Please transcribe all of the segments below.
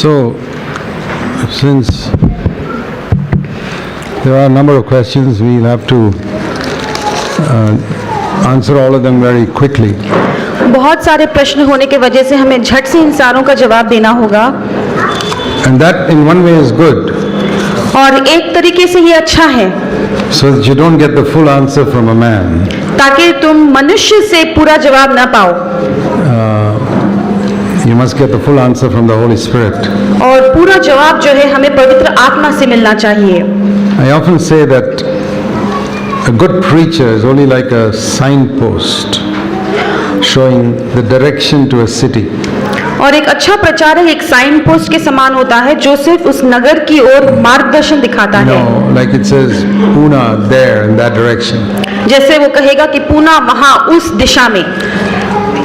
So, since there are a number of questions, we'll have to answer all of them very quickly. बहुत सारे प्रश्न होने के वजह से हमें झट से इन सारों का जवाब देना होगा, And that in one way is good, और एक तरीके से ये अच्छा है so that you don't get the full answer from a man. ताकि तुम मनुष्य से पूरा जवाब ना पाओ, You must get the full answer from the Holy Spirit. और पूरा जवाब जो है हमें पवित्र आत्मा से मिलना चाहिए। I often say that a good preacher is only like a signpost showing the direction to a city. और एक अच्छा प्रचारक एक साइन पोस्ट के समान होता है जो सिर्फ उस नगर की ओर मार्गदर्शन दिखाता है। Like it says Pune there in that direction. जैसे वो कहेगा कि पूना वहाँ उस दिशा में।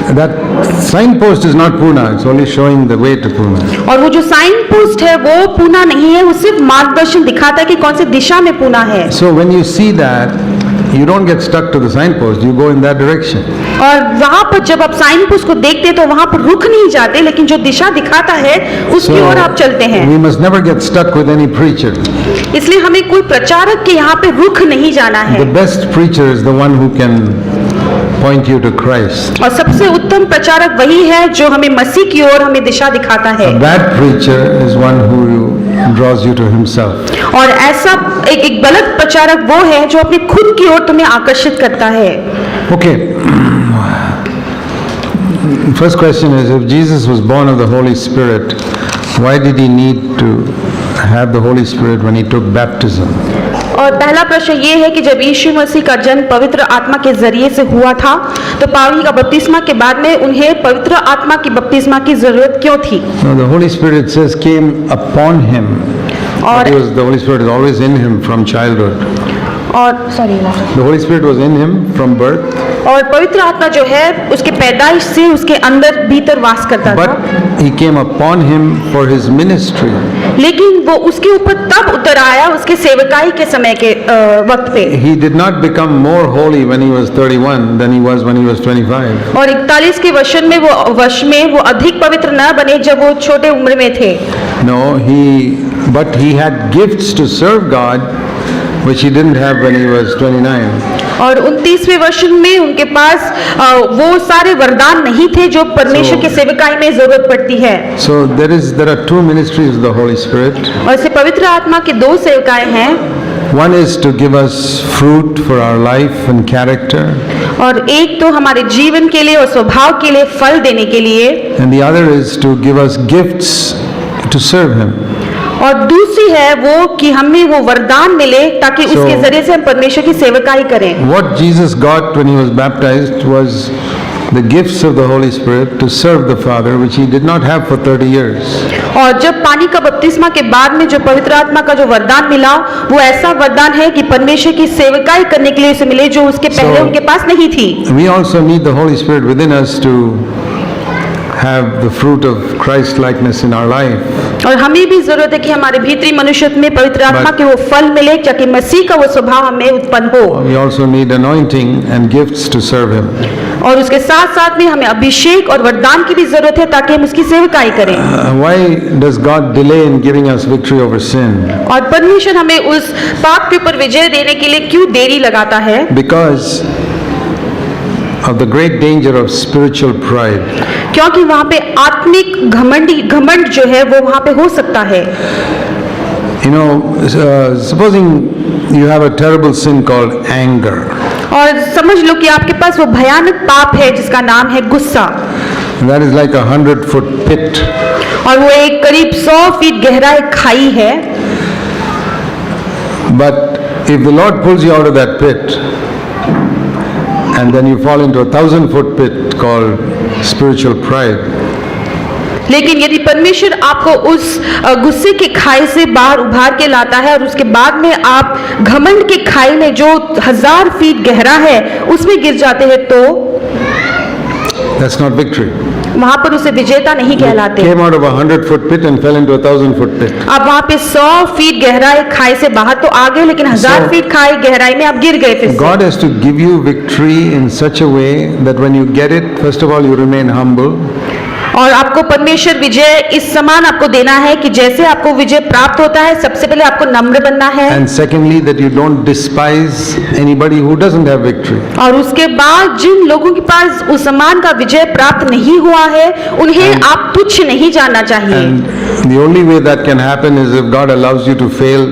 That signpost is not Pune, it's only showing the way to Pune. और वो जो साइन पोस्ट है वो पूना नहीं है, वो सिर्फ मार्गदर्शन दिखाता है कि कौन सी दिशा में पूना है। So when you see that, you don't get stuck to the signpost, you go in that direction. और वहाँ पर जब आप साइन पोस्ट को देखते हैं तो वहाँ पर रुक नहीं जाते, लेकिन जो दिशा दिखाता है उसकी ओर आप चलते हैं। We must never get stuck with any preacher. इसलिए हमें कोई प्रचारक के यहाँ पे रुक नहीं जाना है। The best preacher is the one who can point you to Christ. और सबसे उत्तम प्रचारक वही है जो हमें मसीह की ओर हमें दिशा दिखाता है। A bad preacher is one who draws you to himself. और ऐसा एक गलत प्रचारक वो है जो अपने खुद की ओर तुम्हें आकर्षित करता है। Okay. First question is, if Jesus was born of the Holy Spirit, why did he need to have the Holy Spirit when he took baptism? और पहला प्रश्न ये है कि जब यीशु मसीह का जन्म पवित्र आत्मा के जरिए से हुआ था तो पावनी का बपतिस्मा के बाद में उन्हें पवित्र आत्मा की बपतिस्मा की जरूरत क्यों थी? No, the Holy Spirit says came upon him. The Holy Spirit is always in him from childhood. The Holy Spirit was in him from birth. और पवित्र आत्मा जो है उसके पैदाइश से उसके अंदर भीतर वास करता था। But he came upon him for his ministry. लेकिन वो उसके ऊपर तब उतर आया उसके सेवकाई के समय के वक्त पे। He did not become more holy when he was 31 than he was when he was 25. और 41 के वर्ष में वो अधिक पवित्र न बने जब वो छोटे उम्र में थे। No, but he had gifts to serve God, which he didn't have when he was 29. और 29वें वर्ष में उनके पास वो सारे वरदान नहीं थे जो परमेश्वर के सेवकाई में जरूरत पड़ती है। So there are two ministries of the Holy Spirit. और इसे पवित्र आत्मा के दो सेवकाएं हैं। One is to give us fruit for our life and character. और एक तो हमारे जीवन के लिए और स्वभाव के लिए फल देने के लिए। And the other is to give us gifts to serve him. और दूसरी है वो कि हमें वो वरदान मिले ताकि उसके जरिए से हम परमेश्वर की सेवकाई करें। What Jesus got when he was baptized was the gifts of the Holy Spirit to serve the Father, which he did not have for 30 years. और जब पानी का बपतिस्मा के बाद में जो पवित्र आत्मा का जो वरदान मिला वो ऐसा वरदान है कि परमेश्वर की सेवकाई करने के लिए उसे मिले जो उसके पहले उनके पास नहीं थी। We also need the Holy Spirit within us to have the fruit of Christ likeness in our life. और हमें भी जरूरत है कि हमारे भीतरी मनुष्यत्व में पवित्र आत्मा के वो फल मिले ताकि मसीह का वो स्वभाव हमें उत्पन्न हो। We also need anointing and gifts to serve him. और उसके साथ साथ में हमें अभिषेक और वरदान की भी जरूरत है ताकि हम उसकी सेवकाई करें। Why does God delay in giving us victory over sin? और परमेश्वर हमें उस पाप के ऊपर विजय देने के लिए क्यों देरी लगाता है? Because of the great danger of spiritual pride. क्योंकि वहाँ पे आत्मिक घमंड जो है वो वहाँ पे हो सकता है। You know, supposing you have a terrible sin called anger. और समझ लो कि आपके पास वो भयानक पाप है जिसका नाम है गुस्सा। That is like 100-foot pit. और वो एक करीब 100 फीट गहरा एक खाई है। But if the Lord pulls you out of that pit, and then you fall into a 1,000-foot pit called spiritual pride. लेकिन यदि परमेश्वर आपको उस गुस्से के खाई से बाहर उभार के लाता है और उसके बाद में आप घमंड के खाई में जो 1000 फीट गहरा है उसमें गिर जाते हैं तो That's not victory. वहाँ पर उसे विजेता नहीं कहलाते। Came out of a 100-foot pit and fell into a 1,000-foot pit. आप वहाँ पे 100 फीट गहराई खाई से बाहर तो आ गए लेकिन 1000 फीट खाई गहराई में आप गिर गए फिर से। God has to give you victory in such a way that when you get it, first of all you remain humble. और आपको परमेश्वर विजय इस समान आपको देना है कि जैसे आपको विजय प्राप्त होता है, सबसे पहले आपको नम्र बनना है, and secondly that you don't despise anybody who doesn't have victory. और उसके बाद जिन लोगों के पास उस समान का विजय प्राप्त नहीं हुआ है उन्हें आप तुच्छ नहीं जानना चाहिए। And the only way that can happen is if God allows you to fail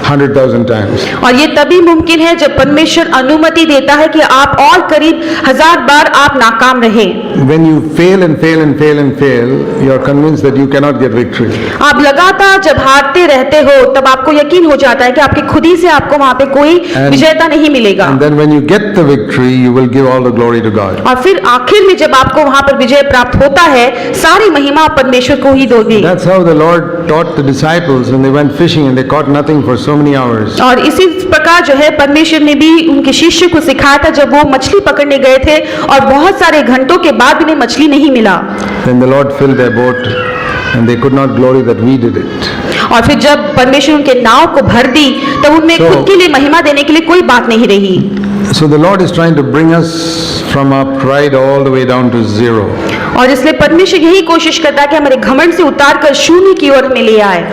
100,000 times. और ये तभी मुमकिन है जब परमेश्वर अनुमति देता है कि आप और करीब 1000 बार आप नाकाम रहे। When you fail and fail and fail and fail, you are convinced that you cannot get victory. आप लगातार जब हारते रहते हो तब आपको यकीन हो जाता है कि आपकी खुद ही से आपको वहां पे कोई विजेता नहीं मिलेगा। And then when you get the victory, you will give all the glory to God. और फिर आखिर में जब आपको वहां पर विजय प्राप्त होता है, सारी महिमा परमेश्वर को ही दोगे। That's how the Lord taught the disciples when they went fishing and they caught nothing for so many hours. और इसी प्रकार जो है परमेश्वर ने भी उनके शिष्य को सिखाया था जब वो मछली पकड़ने गए थे और बहुत सारे घंटों के बाद उन्हें मछली नहीं मिला। Then the Lord filled their boat and they could not glory that we did it. और फिर जब परमेश्वर उनके नाव को भर दी तब उनमें खुद के लिए महिमा देने के लिए कोई बात नहीं रही। So the Lord is trying to bring us from our pride all the way down to zero. और इसलिए परमेश्वर यही कोशिश करता है कि हमारे घमंड से उतारकर शून्य की ओर हमें ले आए।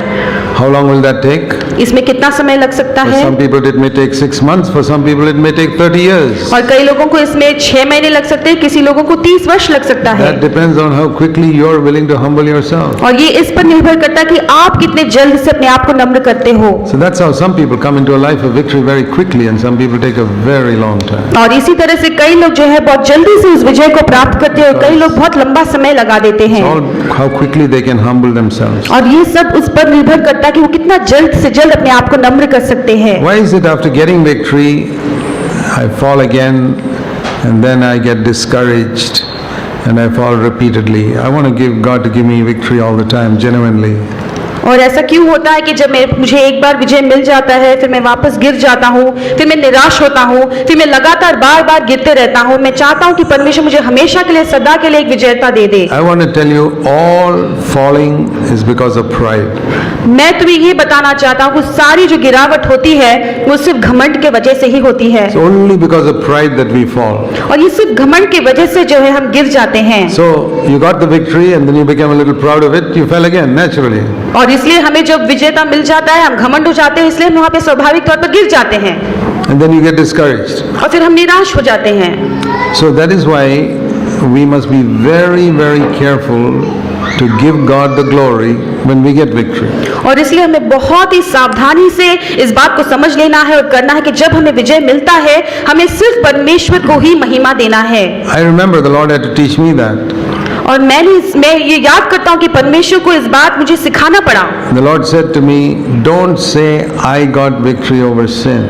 How long will that take? इसमें कितना समय लग सकता For है? some people it may take 6 months, for some people it may take 30 years. और कई लोगों को इसमें 6 महीने लग सकते हैं, किसी लोगों को 30 वर्ष लग सकता है। That depends on how quickly you are willing to humble yourself. और ये इस पर निर्भर करता है कि आप कितने जल्द से अपने आप को नम्र करते हो। So that's how some people come into a life of victory very quickly and some people take a very long time. और इसी तरह से कई लोग जो है बहुत जल्दी से उस विजय को प्राप्त करते हैं और कई लोग बहुत लंबा समय लगा देते हैं। It's all how quickly they can humble themselves. और ये सब उस पर निर्भर करता है कि वो कितना जल्द से जल्द अपने आप को नम्र कर सकते हैं। Why is it after getting victory I fall again and then I get discouraged and I fall repeatedly? I want to give God to give me victory all the time, genuinely. और ऐसा क्यों होता है कि जब मुझे एक बार विजय मिल जाता है फिर मैं वापस गिर जाता हूँ, फिर मैं निराश होता हूँ, फिर मैं लगातार बार बार गिरते रहता हूँ। मैं चाहता हूँ कि परमेश्वर मुझे हमेशा के लिए सदा के लिए एक विजेता दे दे। I want to tell you all falling is because of pride. मैं तुम्हें ये बताना चाहता हूँ कि सारी जो गिरावट होती है वो सिर्फ घमंड के वजह से ही होती है। It's only because of pride that we fall. और ये सिर्फ घमंड की वजह से जो है हम गिर जाते हैं। So you got the victory and then you became a little proud of it, you fell again naturally. और इसलिए हमें जब विजेता मिल जाता है हम घमंड हो जाते हैं, इसलिए हम वहाँ पे स्वाभाविक तौर पर गिर जाते हैं। And then you get discouraged. और फिर हम निराश हो जाते हैं। So that is why we must be very, very careful to give God the glory when we get victory. और इसलिए हमें बहुत ही सावधानी से इस बात को समझ लेना है और करना है कि जब हमें विजय मिलता है हमें सिर्फ परमेश्वर को ही महिमा देना है। I remember the Lord had to teach me that. और मैं ये याद करता हूँ कि परमेश्वर को इस बात मुझे सिखाना पड़ा। The Lord said to me, don't say I got victory over sin.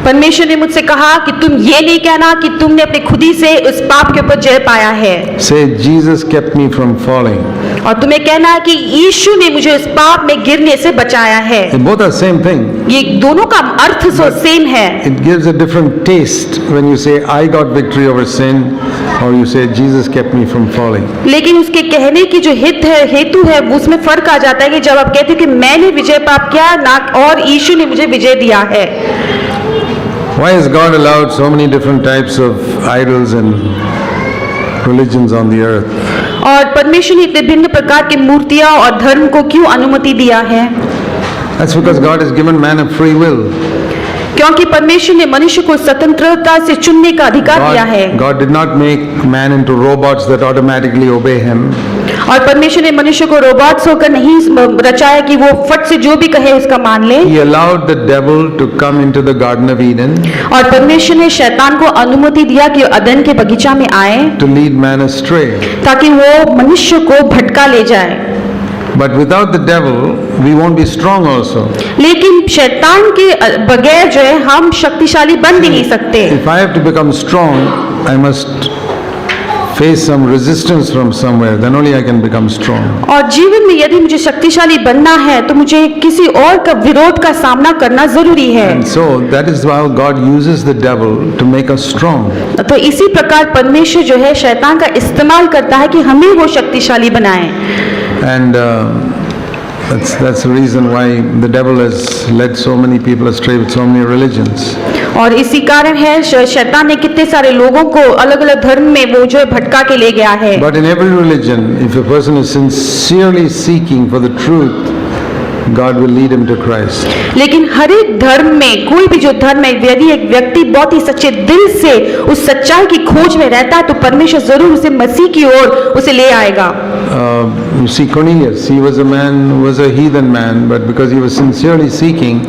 परमेश्वर ने मुझसे कहा कि तुम ये नहीं कहना कि तुमने अपने खुदी से उस पाप के ऊपर जय पाया है। Say Jesus kept me from falling. और तुम्हें कहना है कि यीशु ने मुझे उस पाप में गिरने से बचाया है। They both are same thing. ये दोनों का अर्थ सो सेम है। It gives a different taste when you say I got victory over sin or you say Jesus kept me from falling. लेकिन उसके कहने की जो हेतु है उसमें फर्क आ जाता है कि जब आप कहते हो कि मैंने विजय प्राप्त किया ना और यीशु ने मुझे विजय दिया है। Why has God allowed so many different types of idols and religions on the earth? और परमेश्वर ने इतने भिन्न प्रकार की मूर्तियां और धर्म को क्यों अनुमति दिया है? That's because God has given man a free will. क्योंकि परमेश्वर ने मनुष्य को स्वतंत्रता से चुनने का अधिकार दिया है। God did not make man into robots that automatically obey him. और परमेश्वर ने मनुष्य को रोबोट्स होकर नहीं रचाया कि वो फट से जो भी कहे उसका मान ले। He allowed the devil to come into the Garden of Eden. और परमेश्वर ने शैतान को अनुमति दिया कि अदन के बगीचा में आए to lead man astray. ताकि वो मनुष्य को भटका ले जाए। But without the devil, we won't be strong also. लेकिन शैतान के बगैर जो है हम शक्तिशाली बन भी नहीं सकते। If I have to become strong, I must face some resistance from somewhere. Then only I can become strong. और जीवन में यदि मुझे शक्तिशाली बनना है तो मुझे किसी और का विरोध का सामना करना जरूरी है। And so that is how God uses the devil to make us strong. तो इसी प्रकार परमेश्वर जो है शैतान का इस्तेमाल करता है कि हमें वो शक्तिशाली बनाए। And that's the reason why the devil has led so many people astray with so many religions. और इसी कारण है शैतान ने कितने सारे लोगों को अलग अलग धर्म में वो जो है भटका के ले गया है। But in every religion, if a person is sincerely seeking for the truth, God will lead him to Christ. लेकिन हर एक धर्म में, कोई भी जो धर्म है, यदि एक व्यक्ति बहुत ही सच्चे दिल से उस सच्चाई की खोज में रहता है तो परमेश्वर जरूर उसे मसीह की ओर उसे ले आएगा। You see Cornelius, he was a man who was a heathen man, but because he was sincerely seeking,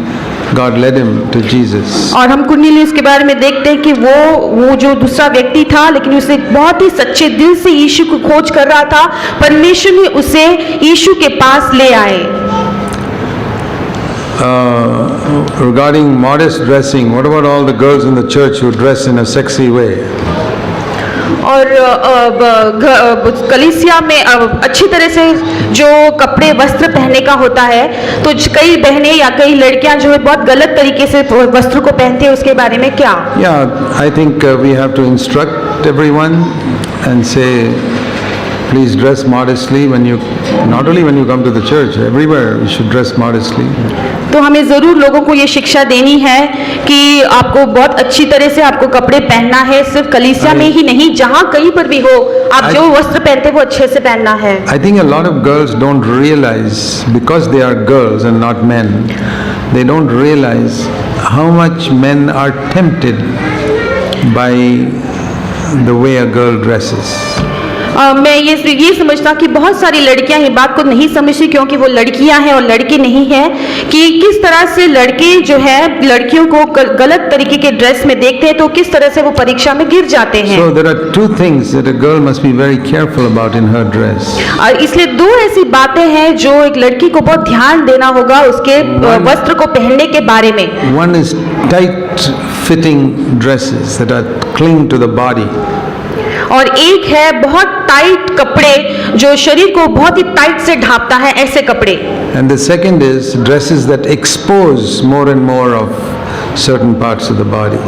God led him to Jesus. और हम कुरनेलियुस के बारे में देखते हैं कि वो जो दूसरा व्यक्ति था, लेकिन उसे बहुत ही सच्चे दिल से यीशु को खोज कर रहा था, परमेश्वर ने उसे यीशु के पास ले आए। Regarding modest dressing, what about all the girls in the church who dress in a sexy way? और कलीसिया में अच्छी तरह से जो कपड़े वस्त्र पहनने का होता है, तो कई बहनें या कई लड़कियां जो है बहुत गलत तरीके से वस्त्र को पहनती है, उसके बारे में क्या? Yeah, I think we have to instruct everyone and say, please dress modestly when you, not only when you come to the church, everywhere you should dress modestly. तो हमें ज़रूर लोगों को ये शिक्षा देनी है कि आपको बहुत अच्छी तरह से आपको कपड़े पहनना है, सिर्फ कलीसिया में ही नहीं, जहाँ कहीं पर भी हो, आप जो वस्त्र पहनते हैं वो अच्छे से पहनना है। I think a lot of girls don't realize, because they are girls and not men, they don't realize how much men are tempted by the way a girl dresses. मैं ये समझता कि बहुत सारी लड़कियां ये बात को नहीं समझती, क्योंकि वो लड़कियां हैं और लड़के नहीं हैं, कि किस तरह से लड़के जो है लड़कियों को गलत तरीके के ड्रेस में देखते हैं, तो किस तरह से वो परीक्षा में गिर जाते हैं। So there are two things that a girl must be very careful about in her dress. और इसलिए दो ऐसी बातें हैं जो एक लड़की को बहुत ध्यान देना होगा उसके वस्त्र को पहनने के बारे में। One is tight fitting dresses that are cling to the body. और एक है बहुत टाइट कपड़े जो शरीर को बहुत ही टाइट से ढांपता है, ऐसे कपड़े। And the second is dresses that expose more and more of certain parts of the body.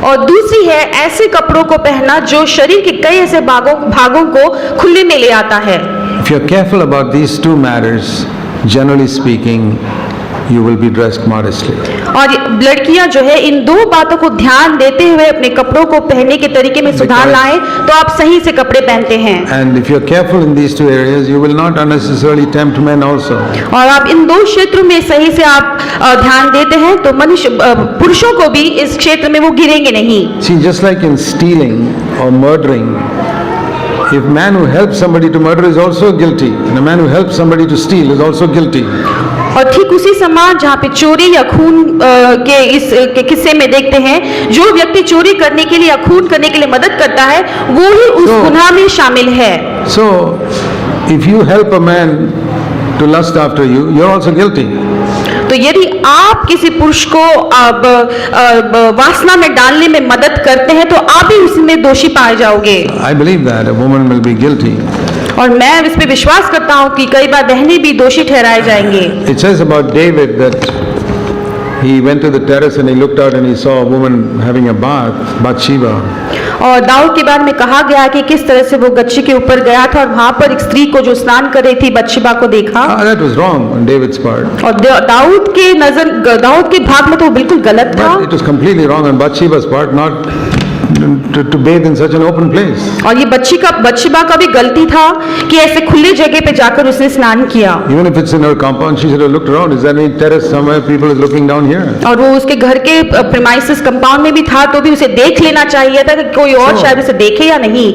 और दूसरी है ऐसे कपड़ों को पहनना जो शरीर के कई ऐसे भागों को खुले में ले आता है। If you're careful about these two matters, generally speaking, you will be dressed modestly. और लड़कियां जो है इन दो बातों को ध्यान देते हुए अपने कपड़ों को पहनने के तरीके में सुधार लाएं, तो आप सही से कपड़े पहनते हैं। And if you're careful in these two areas, you will not unnecessarily tempt men also. और आप इन दो क्षेत्रों में सही से आप ध्यान देते हैं तो मनुष्य पुरुषों को भी इस क्षेत्र में वो गिरेंगे नहीं। See, just like in stealing or murdering, if a man who helps somebody to murder is also guilty, and a man who helps somebody to steal is also guilty. और ठीक उसी समान जहाँ पे चोरी या खून के इस किस्से में देखते हैं, जो व्यक्ति चोरी करने के लिए या खून करने के लिए मदद करता है वो ही उस गुनाह में शामिल है। So, if you help a man to lust after you, you're also guilty. तो यदि आप किसी पुरुष को वासना में डालने में मदद करते हैं तो आप भी उसमें दोषी पाए जाओगे। I believe that a woman will be guilty. और मैं इस पे विश्वास करता हूँ कि कई बार बहनें भी दोषी ठहराए जाएंगे। It says about David that he went to the terrace and he looked out and he saw a woman having a bath, Bathsheba. और दाऊद के बारे में कहा गया कि किस तरह से वो गच्छी के ऊपर गया था और वहां पर एक स्त्री को जो स्नान कर रही थी बत्शेबा को देखा। That was wrong on David's part. और दाऊद के भाग में तो बिल्कुल गलत था। But it was completely wrong on Bathsheba's part not to bathe in such an open place. और ये बत्शेबा का भी गलती था कि ऐसे खुले जगह पे जाकर उसने स्नान किया। Even if it's in her compound, she should have looked around. Is there any terrace somewhere people is looking down here? और वो उसके घर के प्रीमाइसेस कंपाउंड में भी था तो भी उसे देख लेना चाहिए था कि कोई और शायद उसे देखे या नहीं।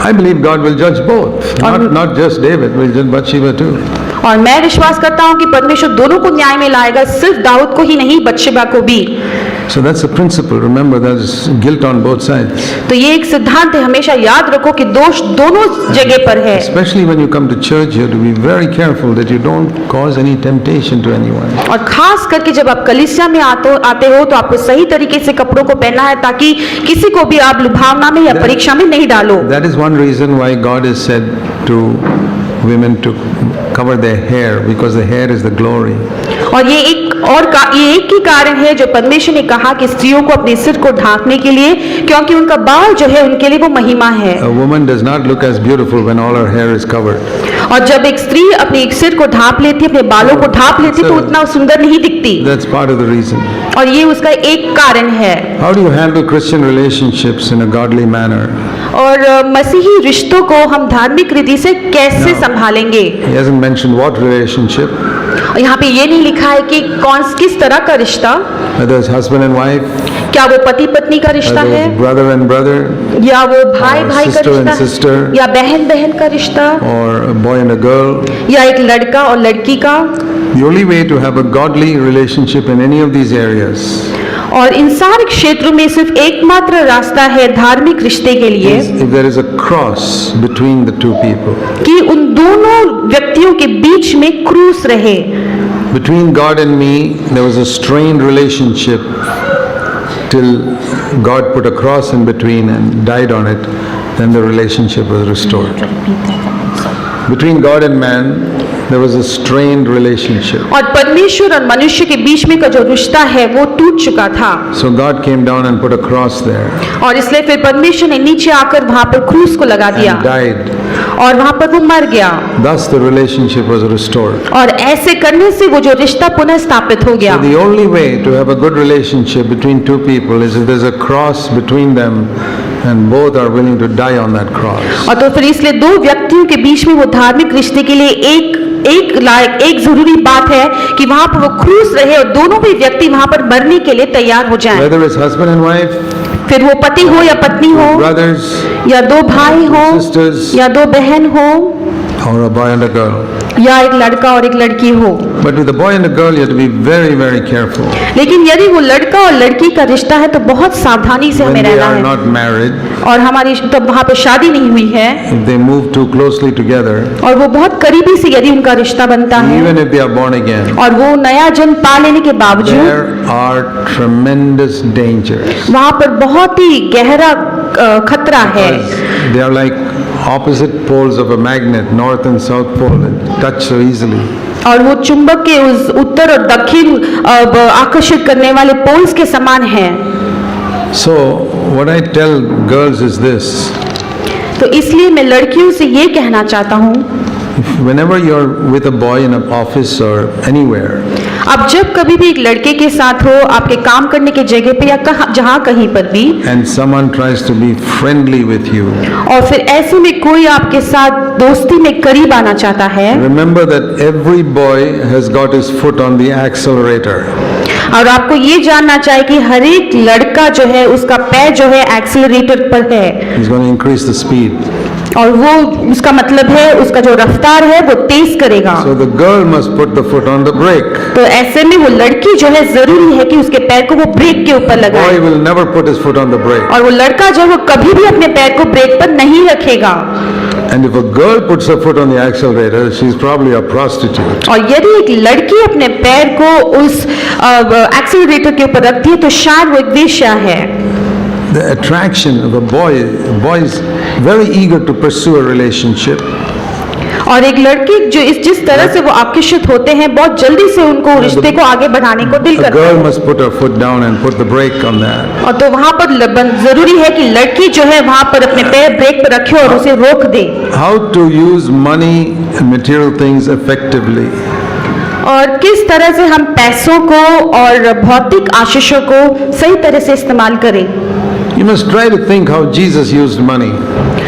I believe God will judge both, not just David, will judge Bathsheba too. और मैं विश्वास करता हूँ कि परमेश्वर दोनों को न्याय में लाएगा, सिर्फ दाऊद को ही नहीं बत्शेबा को भी। So that's the principle. Remember, there's guilt on both sides. तो ये एक सिद्धांत है, हमेशा याद रखो कि दोष दोनों जगह पर है। Especially when you come to church, you have to be very careful that you don't cause any temptation to anyone. और खास करके जब आप कलीसिया में आते हो तो आपको सही तरीके से कपड़ों को पहनना है ताकि किसी को भी आप लुभावना में या परीक्षा में नहीं डालो। That is one reason why God has said to women to cover their hair because the hair is the glory. और ये एक ही कारण है जो परमेश्वर ने कहा कि स्त्रियों को अपने सिर को ढांकने के लिए, क्योंकि उनका बाल जो है उनके लिए वो महिमा है। A woman does not look as beautiful when all her hair is covered. और जब एक स्त्री अपने एक सिर को ढांप लेती है, अपने बालों को ढांप लेती है, तो उतना सुंदर नहीं दिखती। That's part of the reason. और ये उसका एक कारण है। How do you handle Christian relationships in a godly manner? और मसीही रिश्तों को हम धार्मिक रीति से कैसे संभालेंगे? He hasn't mentioned what relationship, यहाँ पे ये नहीं लिखा है कि किस तरह का रिश्ता, whether it's husband and wife, क्या वो पति पत्नी का रिश्ता whether है, it's brother and brother, या वो भाई or भाई का sister and रिश्ता sister, है, या बहन बहन का रिश्ता, or a boy and a girl. या एक लड़का और लड़की का। The only way to have a godly relationship in any of these areas और इन सारे क्षेत्रों में सिर्फ एकमात्र रास्ता है धार्मिक रिश्ते के लिए is if there is a cross between the two people. कि उन दोनों व्यक्तियों के बीच में क्रूस रहे। Between God and me, there was a strained relationship till God put a cross in between and died on it, then the relationship was restored. Between God and man, there was a strained relationship. और परमेश्वर और मनुष्य के बीच में का जो रिश्ता है वो टूट चुका था। So God came down and put a cross there और इसलिए फिर परमेश्वर ने नीचे आकर वहां पर क्रूस को लगा दिया and died. और वहां पर वो मर गया। Thus the relationship was restored. और ऐसे करने से वो जो रिश्ता पुनः स्थापित हो गया। So the only way to have a good relationship between two people is if there's a cross between them and both are willing to die on that cross. और तो फिर इसलिए दो व्यक्तियों के बीच में वो धार्मिक रिश्ते के लिए एक जरूरी बात है कि वहां पर वो क्रूस रहे और दोनों भी व्यक्ति वहां पर मरने के लिए तैयार हो जाएं। Whether it's husband and wife, फिर वो पति हो या पत्नी हो, brothers, या दो भाई हो, sisters, या दो बहन हो, or a boy and a girl. या एक लड़का और एक लड़की हो। But with a boy and a girl, you have to be very, very careful. लेकिन यदि वो लड़का और लड़की का रिश्ता है तो बहुत सावधानी से When हमें they रहना are है। not married, और हमारी तब वहां पर शादी नहीं हुई है if they move too closely together, और वो बहुत करीबी से यदि उनका रिश्ता बनता है even if they are born again, और वो नया जन्म पा लेने के बावजूद there are tremendous dangers. वहां पर बहुत ही गहरा खतरा है। Because they are like opposite poles of a magnet, north and south pole, and touch so easily. और वो चुंबक के उस उत्तर और दक्षिण आकर्षित करने वाले पोल्स के समान हैं। So what I tell girls is this: तो इसलिए मैं लड़कियों से ये कहना चाहता हूँ, whenever you're with a boy in an office or anywhere, आप जब कभी भी एक लड़के के साथ हो, आपके काम करने की जगह पे या जहाँ कहीं पर भी, and someone tries to be friendly with you, और फिर ऐसे में कोई आपके साथ दोस्ती में करीब आना चाहता है, remember that every boy has got his foot on the accelerator. और आपको ये जानना चाहिए कि हर एक लड़का जो है उसका पैर जो है एक्सीलरेटर पर है, He's going to increase the speed. और वो उसका मतलब है उसका जो रफ्तार है वो तेज करेगा। So the girl must put the foot on the brake. तो ऐसे में वो लड़की जो है जरूरी है कि उसके पैर को वो ब्रेक के ऊपर लगाए, Boy will never put his foot on the brake. और वो लड़का जो है वो कभी भी अपने पैर को ब्रेक पर नहीं रखेगा। And if a girl puts her foot on the accelerator, she's probably a prostitute. और यदि एक लड़की अपने पैर को उस एक्सीलरेटर के ऊपर रखती है तो शायद वो एक वेश्या है। The attraction of a boy is very eager to pursue a relationship. और एक लड़की जो जिस तरह से वो आकर्षित होते हैं, बहुत जल्दी से उनको रिश्ते को आगे बढ़ाने को दिल A करता girl है। must put her foot down and put the brake on that. और तो वहां पर जरूरी है कि लड़की जो है वहां पर अपने पैर ब्रेक पर रखे और उसे रोक दे। How to use money and material things effectively. और किस तरह से हम पैसों को और भौतिक आशीषों को सही तरह से इस्तेमाल करें। You must try to think how Jesus used money.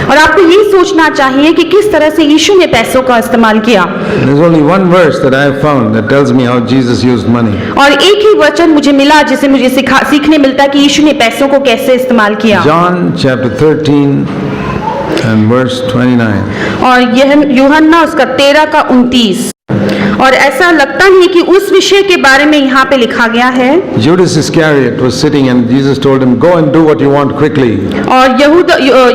और आपको ये सोचना चाहिए कि किस तरह से यीशु ने पैसों का इस्तेमाल किया। There's only one verse that I have found that tells me how Jesus used money. और एक ही वचन मुझे मिला जिसे मुझे सीखने मिलता है कि यीशु ने पैसों को कैसे इस्तेमाल किया। John chapter 13 and verse 29. और यह यूहन्ना उसका 13 का 29। और ऐसा लगता है कि उस विषय के बारे में यहाँ पे लिखा गया है। Judas Iscariot was sitting and Jesus told him, "Go and do what you want quickly." और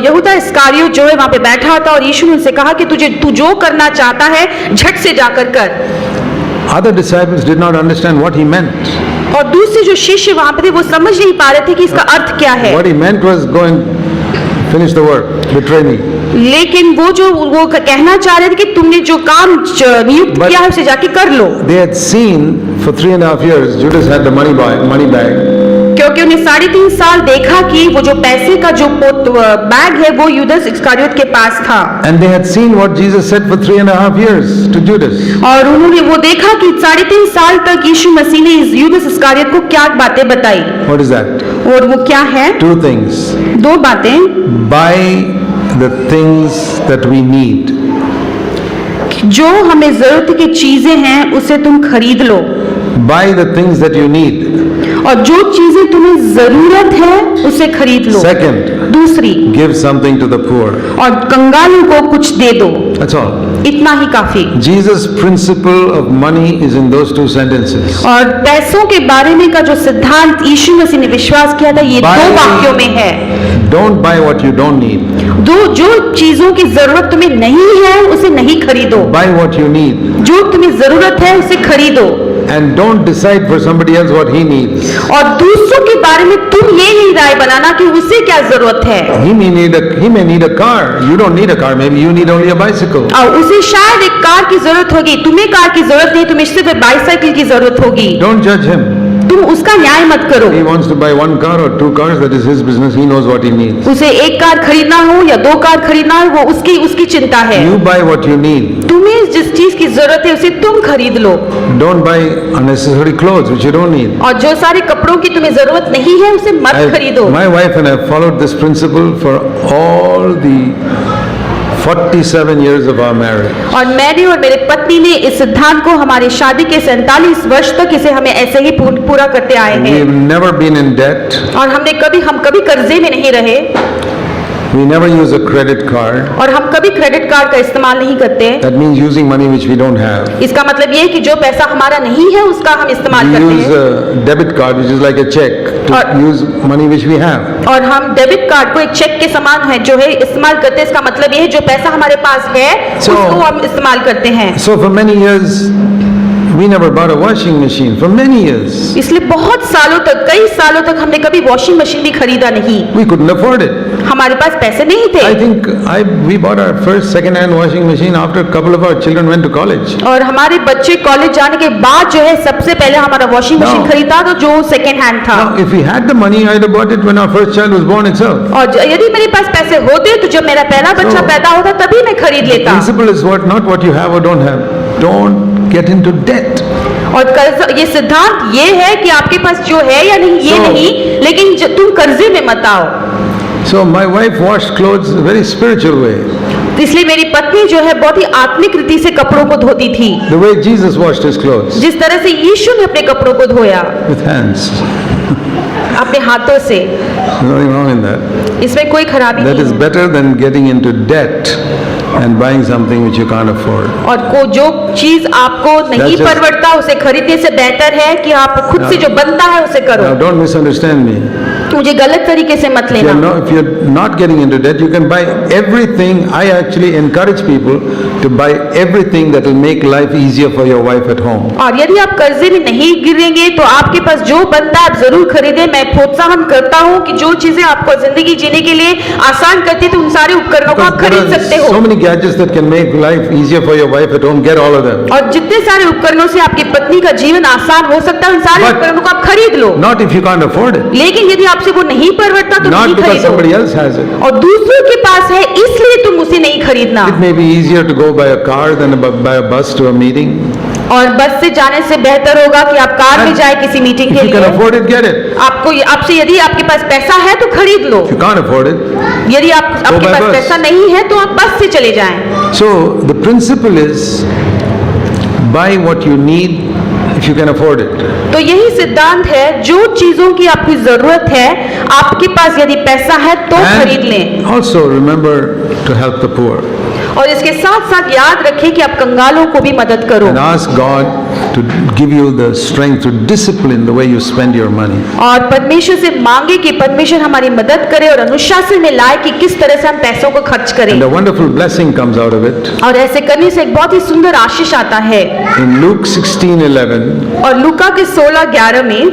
यहूदा इस्कारियोत जो है वहाँ पे बैठा था और यीशु ने उनसे कहा कि तू जो करना चाहता है झट से जाकर कर। Other disciples did not understand what he meant. और दूसरे जो शिष्य वहाँ पे थे वो समझ नहीं पा रहे थे कि इसका अर्थ क्या है। What he meant was go and Finish the work. Betray me. लेकिन वो कहना चाह रहे थे कि तुमने जो काम नियुक्त But- किया है उसे जाके कर लो, They had seen for 3.5 years Judas had the money bag. क्योंकि उन्हें 3.5 साल देखा कि वो जो पैसे का जो बैग है वो यूदस इस्करियोत के पास था, And they had seen what Jesus said for 3.5 years to Judas. और उन्होंने वो देखा कि 3.5 साल तक यीशु मसीह ने इस यूदस इस्करियोत को क्या बातें बताई, What is that? और वो क्या है? 2 things. 2 बातें। Buy the things that we need. जो हमें जरूरत की चीजें हैं उसे तुम खरीद लो, Buy the things that you need. और जो चीजें तुम्हें जरूरत है उसे खरीद लो। Second, दूसरी, give something to the poor. और कंगालों को कुछ दे दो, That's all. इतना ही काफी। Jesus' principle of money is in those 2 sentences. और पैसों के बारे में का जो सिद्धांत यीशु मसीह ने विश्वास किया था ये 2 वाक्यों में है। Don't buy what you don't need. जो चीजों की जरूरत तुम्हें नहीं है उसे नहीं खरीदो, Buy what you need. जो तुम्हें जरूरत है उसे खरीदो, And don't decide for somebody else what he needs. और दूसरों के बारे में तुम ये नहीं राय बनाना कि उसे क्या जरूरत है। He may need a car. You don't need a car. Maybe you need only a bicycle. और उसे शायद एक कार की जरूरत होगी, तुम्हें कार की जरूरत नहीं, तुम्हें सिर्फ बाइसाइकिल की जरूरत होगी। Don't judge him. तुम उसका न्याय मत करो। He wants to buy 1 car or 2 cars. That is his business. He knows what he needs. उसे 1 कार खरीदना हो या 2 कार खरीदना हो वो उसकी चिंता है। You buy what you need. तुम्हें जिस चीज की जरूरत है उसे तुम खरीद लो, Don't buy unnecessary clothes which you don't need. और जो सारे कपड़ों की तुम्हें जरूरत नहीं है उसे मत खरीदो। My wife and I have followed this principle for all the 47 years of our marriage. और मैंने और मेरे पत्नी ने इस सिद्धांत को हमारी शादी के 47 वर्ष तक इसे हमें ऐसे ही पूरा करते आए हैं, We've never been in debt. और हम कभी कर्जे में नहीं रहे, We never use a credit card. और हम कभी क्रेडिट कार्ड का इस्तेमाल नहीं करते। That means using money which we don't have. इसका मतलब ये है कि जो पैसा हमारा नहीं है उसका हम इस्तेमाल We करते use हैं, a debit card which is like a check to Or- use money which we have. और हम डेबिट कार्ड को एक चेक के समान है जो है इस्तेमाल करते हैं। इसका मतलब ये है जो पैसा हमारे पास है So- उसको हम इस्तेमाल करते हैं। So for many years, we never bought a washing machine. For many years, इसलिए बहुत सालों तक, कई सालों तक हमने कभी वॉशिंग मशीन भी खरीदा नहीं, we couldn't afford it. हमारे पास पैसे नहीं थे। I think we bought our first second-hand washing machine after a couple of our children went to college. और हमारे बच्चे कॉलेज जाने के बाद जो है सबसे पहले हमारा वॉशिंग मशीन No. खरीदा तो जो सेकेंड हैंड था। Now, if we had the money, I'd have bought it when our first child was born itself. और यदि मेरे पास पैसे होते तो जब मेरा पहला बच्चा So- पैदा होता तभी मैं खरीद लेता। Principle is what, not what you have or don't have. Don't get into debt. और कर्ज, ये सिद्धांत ये है कि आपके पास जो है या नहीं ये So- नहीं, लेकिन तुम कर्जे में मत आओ। So my wife washed clothes a very spiritual way. तो इसलिए मेरी पत्नी जो है बहुत ही आत्मिक रीति से कपड़ों को धोती थी, The way Jesus washed his clothes. जिस तरह से यीशु ने अपने कपड़ों को धोया With hands. अपने हाथों से। There's nothing wrong in that. इसमें कोई खराबी That नहीं is है। better than getting into debt and buying something which you can't afford. और जो चीज आपको नहीं That's just- परवड़ता उसे खरीदने से बेहतर है कि आप खुद से जो बनता है उसे करो। Now don't misunderstand me. मुझे गलत तरीके से मत If लेना। if you're not getting into debt, you can buy everything. I actually encourage people to buy everything that will make life easier for your wife at home. और यदि आप कर्जे में नहीं गिरेंगे तो आपके पास जो बनता है आप जरूर खरीदें। मैं प्रोत्साहन करता हूँ कि जो चीजें आपको जिंदगी जीने के लिए आसान करती है तो उन सारे उपकरणों को आप Because खरीद there सकते are हो। so many gadgets that can make life easier for your wife at home. Get all of them. और जितने सारे उपकरणों से आपकी पत्नी का जीवन आसान हो सकता है उन सारे But- उपकरणों को आप खरीद लो। Not if you can't afford it. लेकिन यदि आपसे वो नहीं परवड़ता तो Not नहीं because खरीदो। somebody else has it. और दूसरों के पास है इसलिए तुम उसे नहीं खरीदना। It may be easier to go by a car than by a bus to a meeting. और बस से जाने से बेहतर होगा कि आप कार में And जाए किसी मीटिंग If के you can लिए। afford it, get it. आपसे यदि आपके पास पैसा है तो खरीद लो। If you can't afford it, यदि आपके by पास bus. पैसा नहीं है तो आप बस से चले जाएं। so the principle is buy what you need if you can afford it. तो यही सिद्धांत है, जो चीजों की आपकी जरूरत है आपके पास यदि पैसा है तो खरीद लें। And also remember to help the poor और इसके साथ साथ याद रखें कि आप कंगालों को भी मदद करो and ask God to give you the strength to discipline the way you spend your money. और परमेश्वर से मांगे कि परमेश्वर हमारी मदद करे और अनुशासन में लाए कि किस तरह से हम पैसों को खर्च करें। And a wonderful blessing comes out of it. और ऐसे करने से एक बहुत ही सुंदर आशीष आता है। In Luke 16:11, और लूका के 16:11 में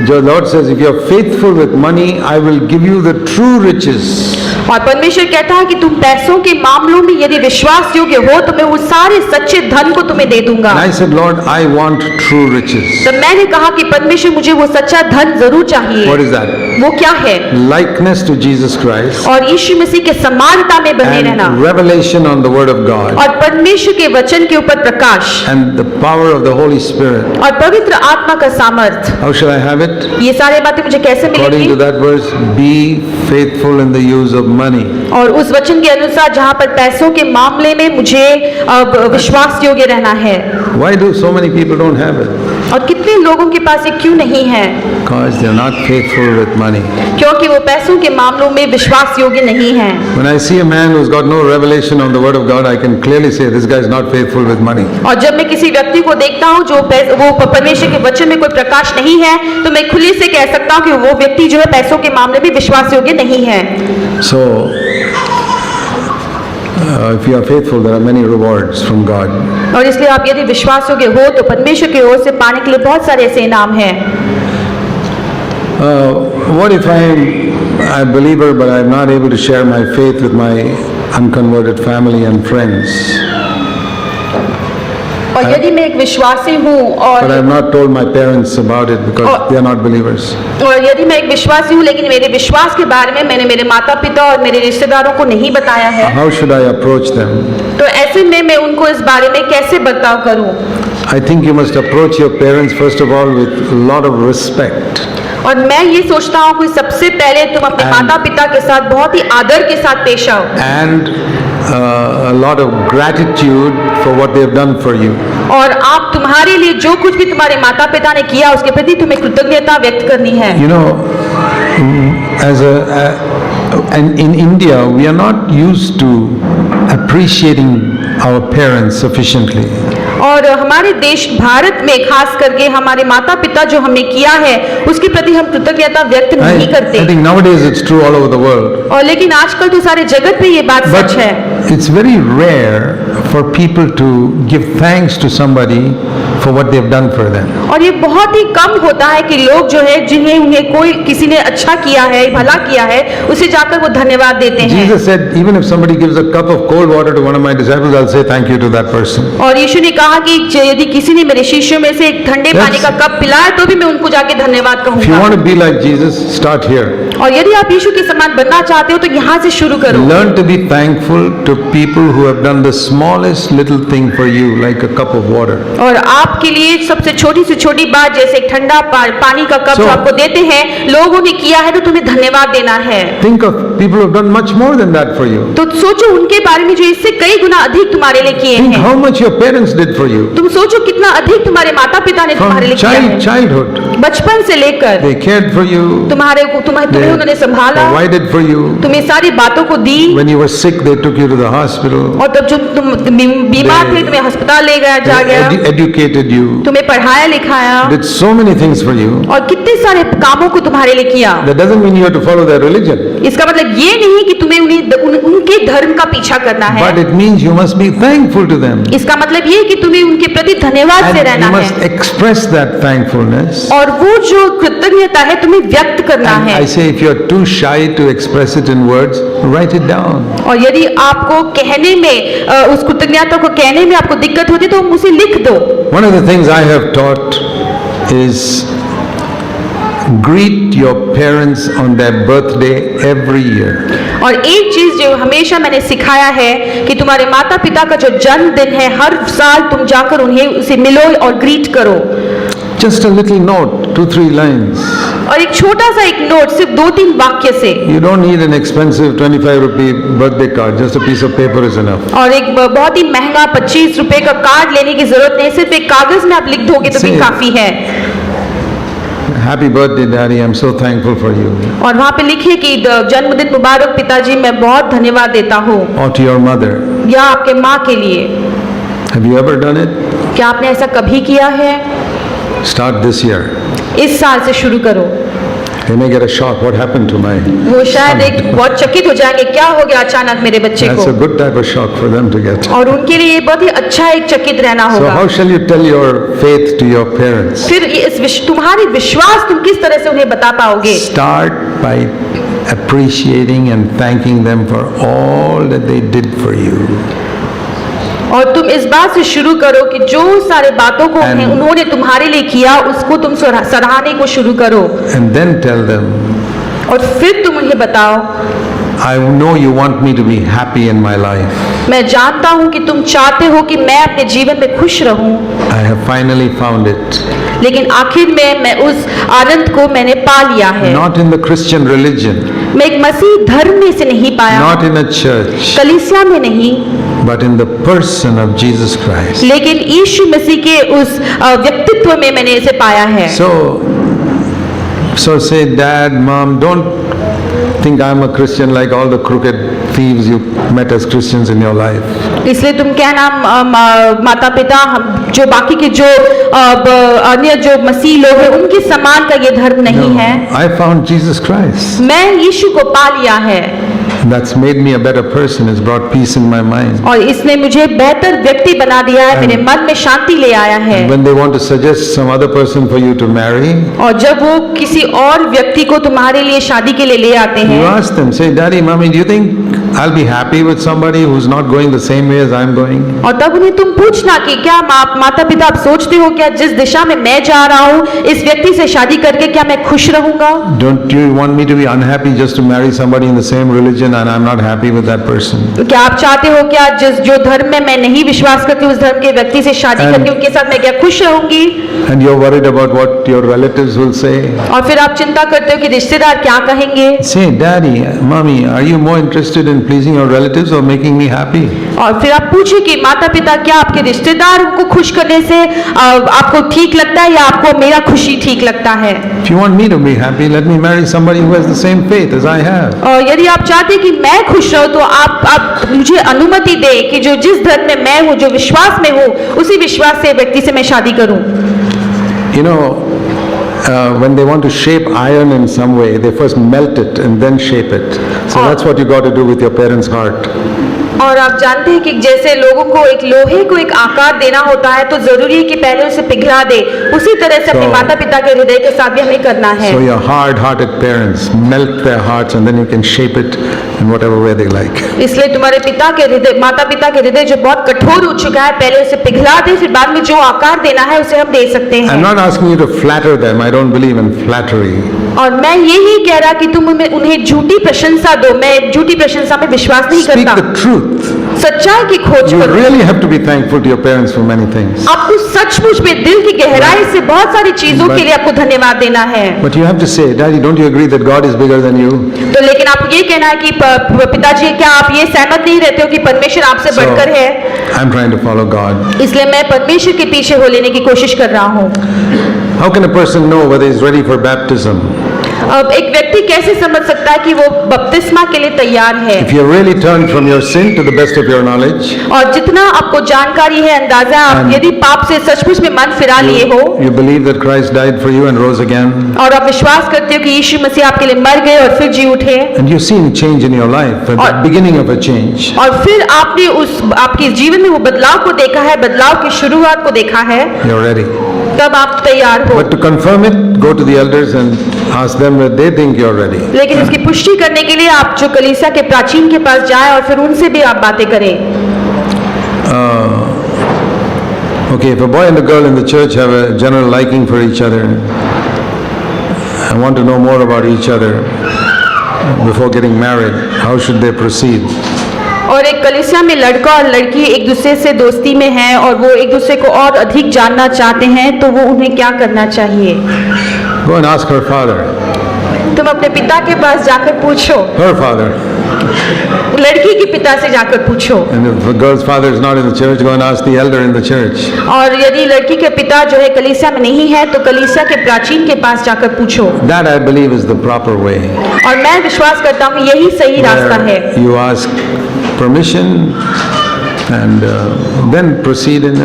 the Lord says, if you are faithful with money, I will give you the true riches. और परमेश्वर कहता है कि तुम पैसों के मामलों में यदि विश्वास योग्य हो तो मैं वो सारे सच्चे धन को तुम्हें दे दूंगा। And I said, Lord, I want true riches. तब मैंने कहा कि परमेश्वर मुझे वो सच्चा धन जरूर चाहिए। What is that? वो क्या है? Likeness to Jesus Christ और यीशु मसीह के समानता में बने रहना and revelation on the Word of God और परमेश्वर के वचन के ऊपर प्रकाश and the power of the Holy Spirit. और पवित्र आत्मा का सामर्थ। How shall I have it? ये सारे बातें मुझे कैसे According to मिलेंगी? that verse, be faithful in the use of money. और उस वचन के अनुसार जहाँ पर पैसों के मामले में मुझे विश्वास योग्य रहना है। Why do so many people don't have it? और कितने लोगों के पास ये क्यों नहीं है? Because they are not faithful with money. क्योंकि वो पैसों के मामलों में विश्वास योग्य नहीं है। When I see a man who's got no revelation on the Word of God, I can clearly say this guy is not faithful with money. और जब मैं किसी व्यक्ति को देखता हूँ जो वो परमेश्वर के वचन में कोई प्रकाश नहीं है तो मैं खुले से कह सकता हूँ कि वो व्यक्ति जो है पैसों के मामले में विश्वास योग्य नहीं है। So, if you are faithful, there are many rewards from God. और इसलिए आप यदि विश्वास योग्य हो तो परमेश्वर की ओर से पाने के लिए बहुत सारे ऐसे इनाम हैं। What if I am a believer but I am not able to share my faith with my unconverted family and friends? और यदि मैं एक विश्वासी हूँ But I have और not told my parents about it because they are not believers. यदि मैं एक विश्वासी हूँ लेकिन मेरे विश्वास के बारे में मैंने मेरे माता पिता और मेरे रिश्तेदारों को नहीं बताया है How should I approach them? तो ऐसे में मैं उनको इस बारे में कैसे बर्ताव करूँ? I think you must approach your parents first of all with a lot of respect. और मैं ये सोचता हूँ कि सबसे पहले तुम अपने माता पिता के साथ बहुत ही आदर के साथ पेश आओ And a lot of gratitude for what they have done for you. और आप तुम्हारे लिए जो कुछ भी तुम्हारे माता पिता ने किया उसके प्रति तुम्हें कृतज्ञता व्यक्त करनी है। You know, and in India, we are not used to appreciating our parents sufficiently. और हमारे देश भारत में खास करके हमारे माता पिता जो हमने किया है उसके प्रति हम कृतज्ञता व्यक्त नहीं करते। I think nowadays it's true all over the world. और लेकिन आजकल तो सारे जगत में ये बात But सच है। it's very rare for people to give thanks to somebody for what they have done for them. और ये बहुत ही कम होता है कि लोग जो है जिन्हें उन्हें कोई किसी ने अच्छा किया है भला किया है उसे जाकर वो धन्यवाद देते हैं। Jesus said, even if somebody gives a cup of cold water to one of my disciples, I'll say thank you to that person. और यीशु ने कहा कि यदि किसी ने मेरे शिष्यों में से एक ठंडे पानी का कप पिलाया तो भी मैं उनको जाके धन्यवाद If you कहूंगा। want to be like Jesus, start here. और यदि आप यीशु के समान बनना चाहते हो तो यहाँ से शुरू करो। Learn to be thankful to people who have done the smallest little thing for you, like a cup of water. और आपके लिए सबसे छोटी से छोटी बात जैसे एक ठंडा पानी का कप जो आपको देते हैं लोगों ने किया है तो तुम्हें धन्यवाद देना है। Think of people who have done much more than that for you. तो सोचो उनके बारे में जो इससे कई गुना अधिक तुम्हारे लिए किए Think हैं। how much your parents did for you. तुम सोचो कितना अधिक तुम्हारे माता पिता ने तुम्हारे लिए From किया है। childhood, बचपन से लेकर they cared for you. तुम्हें उन्होंने संभाला, Provided for you. तुम्हें सारी बातों को दी। When you were sick, they took you to the hospital. और तब जब तुम बीमार थे तुम्हें अस्पताल ले गया जा गया, Educated you. तुम्हें पढ़ाया लिखाया Did so many things for you. और कितने सारे कामों को तुम्हारे लिए किया। That doesn't mean you have to follow their religion. इसका मतलब ये नहीं कि तुम्हें उनके धर्म का पीछा करना है। But it means you must be thankful to them. इसका मतलब ये कि तुम्हें उनके प्रति धन्यवाद से And रहना you है must express that thankfulness. और वो जो कृतज्ञता है तुम्हें व्यक्त करना And है। I say if you are too shy to express it in words, write it down. और यदि आपको कहने में उस कृतज्ञता को कहने में आपको दिक्कत होती तो उसे लिख दो। One of the things I have taught is greet your parents on their birthday every year. और एक चीज जो हमेशा मैंने सिखाया है कि तुम्हारे माता पिता का जो जन्मदिन है हर साल तुम जाकर उन्हें उसे मिलो और ग्रीट करो। Just a little note, 2-3 lines. और एक छोटा सा एक नोट सिर्फ 2-3 वाक्य से। You don't need an expensive 25 rupee birthday card, just a piece of paper is enough. और एक बहुत ही महंगा 25 रुपए का कार्ड लेने की जरूरत नहीं, सिर्फ एक कागज में आप लिख दोगे तो भी काफी है। Happy birthday, Daddy, I'm so thankful for you. और वहाँ पे लिखिए कि जन्मदिन मुबारक पिताजी, मैं बहुत धन्यवाद देता हूँ। Or to your mother. या आपके माँ के लिए। Have you ever done it? क्या आपने ऐसा कभी किया है? Start this year. इस साल से शुरू करो। They may get a shock. What happened to my? वो शायद एक बहुत चकित हो जाएंगे, क्या हो गया अचानक मेरे बच्चे को। That's a good type of shock for them to get. और उनके लिए बहुत ही अच्छा एक चकित रहना So होगा। how shall you tell your faith to your parents? फिर तुम्हारी विश्वास तुम किस तरह से उन्हें बता पाओगे? Start by appreciating and thanking them for all that they did for you. और तुम इस बात से शुरू करो कि जो सारे बातों को And- उन्होंने तुम्हारे लिए किया उसको तुम सराहने को शुरू करो And then tell them, और फिर तुम उन्हें बताओ, I know you want me to be happy in my life. मैं जानता हूँ कि तुम चाहते हो कि मैं अपने जीवन में खुश रहूं, I have finally found it. लेकिन आखिर में मैं उस आनंद को मैंने पा लिया है। Not in the Christian religion, मैं एक मसीह धर्म में से नहीं पाया, not in a church, कलीसिया में नहीं, but in the person of Jesus Christ. लेकिन यीशु मसीह के उस व्यक्तित्व में मैंने इसे पाया है। So say, Dad, Mom, don't think I'm a Christian like all the crooked thieves you met as Christians in your life. इसलिए तुम कहना माता पिता हम जो बाकी के जो अन्य जो मसीह लोग हैं उनके समान का ये धर्म नहीं है। I found Jesus Christ. मैं यीशु को पा लिया है That's made me a better person. It's brought peace in my mind. और इसने मुझे बेहतर व्यक्ति बना दिया है, मेरे मन में शांति ले आया है। When they want to suggest some other person for you to marry, और जब वो किसी और व्यक्ति को तुम्हारे लिए शादी के लिए ले आते you हैं, ask them, say, Daddy, Mommy, do you think I'll be happy with somebody who's not going the same way as I'm going? और तब उन्हें तुम पूछना कि क्या माता पिता आप सोचते हो क्या जिस दिशा में मैं जा रहा हूँ इस व्यक्ति से शादी करके क्या मैं खुश रहूंगा? Don't you want me to be unhappy just to marry somebody in the same religion and I'm not happy with that person? क्या आप चाहते हो क्या जिस जो धर्म में मैं नहीं विश्वास करती उस धर्म के व्यक्ति से शादी करके उनके साथ मैं क्या खुश रहूंगी? And you're worried about what your relatives will say? और फिर आप चिंता करते हो कि रिश्तेदार क्या कहेंगे? Say, Daddy, Mommy, are you more interested in pleasing your relatives or making me happy? और फिर आप पूछे कि माता पिता क्या आपके रिश्तेदार को खुश करने से आपको ठीक लगता है या आपको मेरा खुशी ठीक लगता है? If you want me to be happy, let me marry somebody who has the same faith as I have. और यदि आप चाहते कि मैं खुश रहूं तो आप मुझे अनुमति दे कि जो जिस धर्म में मैं हूं जो विश्वास में हूं उसी विश्वास से व्यक्ति से मैं शादी करूं। You know, when they want to shape iron in some way, they first melt it and then shape it. So that's what you got to do with your parents' heart. और आप जानते हैं कि जैसे लोगों को एक लोहे को एक आकार देना होता है तो जरूरी है कि पहले उसे पिघला दे, उसी तरह से अपने माता पिता के हृदय के साथ भी हमें करना है। So your hard-hearted parents melt their hearts and then you can shape it in whatever way they like. इसलिए तुम्हारे पिता के हृदय माता पिता के हृदय जो बहुत कठोर हो चुका है पहले उसे पिघला दे, फिर बाद में जो आकार देना है उसे हम दे सकते हैं। I'm not asking you to flatter them. I don't believe in flattery. और मैं ये नहीं कह रहा कि तुम उन्हें झूठी प्रशंसा दो, मैं झूठी प्रशंसा में विश्वास नहीं Speak करता। the truth. सच्चाई की खोज You करो। really have to be thankful to your parents for many things. आपको सचमुच में दिल की गहराई से बहुत सारी चीजों के लिए आपको धन्यवाद देना है। But you have to say, Daddy, don't you agree that God is bigger than you? तो लेकिन आपको ये कहना है कि पिताजी क्या आप ये सहमत नहीं रहते हो कि परमेश्वर आपसे बढ़कर है? I'm trying to follow God. इसलिए मैं परमेश्वर के पीछे हो लेने की कोशिश कर रहा हूँ। How can a person know whether he's ready for baptism? अब एक व्यक्ति कैसे समझ सकता है कि वो बपतिस्मा के लिए तैयार है? If you really turn from your sin to the best of your knowledge, और जितना आपको जानकारी है अंदाजा आप यदि पाप से सचमुच में मन फिरा लिए हो you believe that Christ died for you and rose again, और आप विश्वास करते हो कि यीशु मसीह आपके लिए मर गए और फिर जी उठे and you've seen change in your life, at the beginning of a change, और फिर आपने उस आपके जीवन में वो बदलाव को देखा है, बदलाव की शुरुआत को देखा है, you're ready. तब आप तैयार हो। But to confirm it, go to the elders and ask them whether they think you're ready. लेकिन उसकी पुष्टि करने के लिए आप जो कलीसिया के प्राचीन के पास जाएं और फिर उनसे भी आप बातें करें। Okay, if a boy and a girl in the church have a general liking for each other and want to know more about each other before getting married, how should they proceed? और एक कलीसिया में लड़का और लड़की एक दूसरे से दोस्ती में हैं और वो एक दूसरे को और अधिक जानना चाहते हैं तो वो उन्हें क्या करना चाहिए? Go and ask her father. तुम अपने पिता के पास जाकर पूछो, Her father. लड़की के पिता से जाकर पूछो। And if the girl's father is not in the church, go and ask the elder in the church. और यदि लड़की के पिता जो है कलीसिया में नहीं है तो कलीसिया के प्राचीन के पास जाकर पूछो। That I believe is the proper way. और मैं विश्वास करता हूँ यही सही रास्ता है। Where you ask permission and then proceed in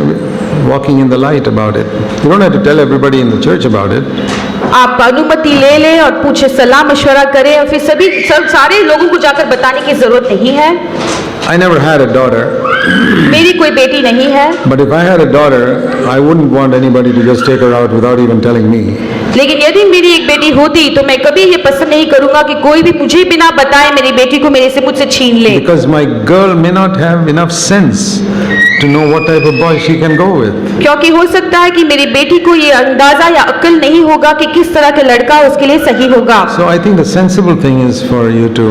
walking in the light about it. You don't have to tell everybody in the church about it. आप अनुमति ले लें और पूछे सलाह मशवरा करें और फिर सारे लोगों को जाकर बताने की जरूरत नहीं है। I never had a daughter. मेरी कोई बेटी नहीं है। But if I had a daughter, I wouldn't want anybody to just take her out without even telling me. लेकिन यदि मेरी एक बेटी होती तो मैं कभी ये पसंद नहीं करूंगा कि कोई भी मुझे बिना बताए मेरी बेटी को मेरे से मुझसे छीन ले, Because my girl may not have enough sense to know what type of boy she can go with. क्योंकि हो सकता है कि मेरी बेटी को ये अंदाजा या अक्ल नहीं होगा कि किस तरह के लड़का उसके लिए सही होगा। So I think the sensible thing is for you to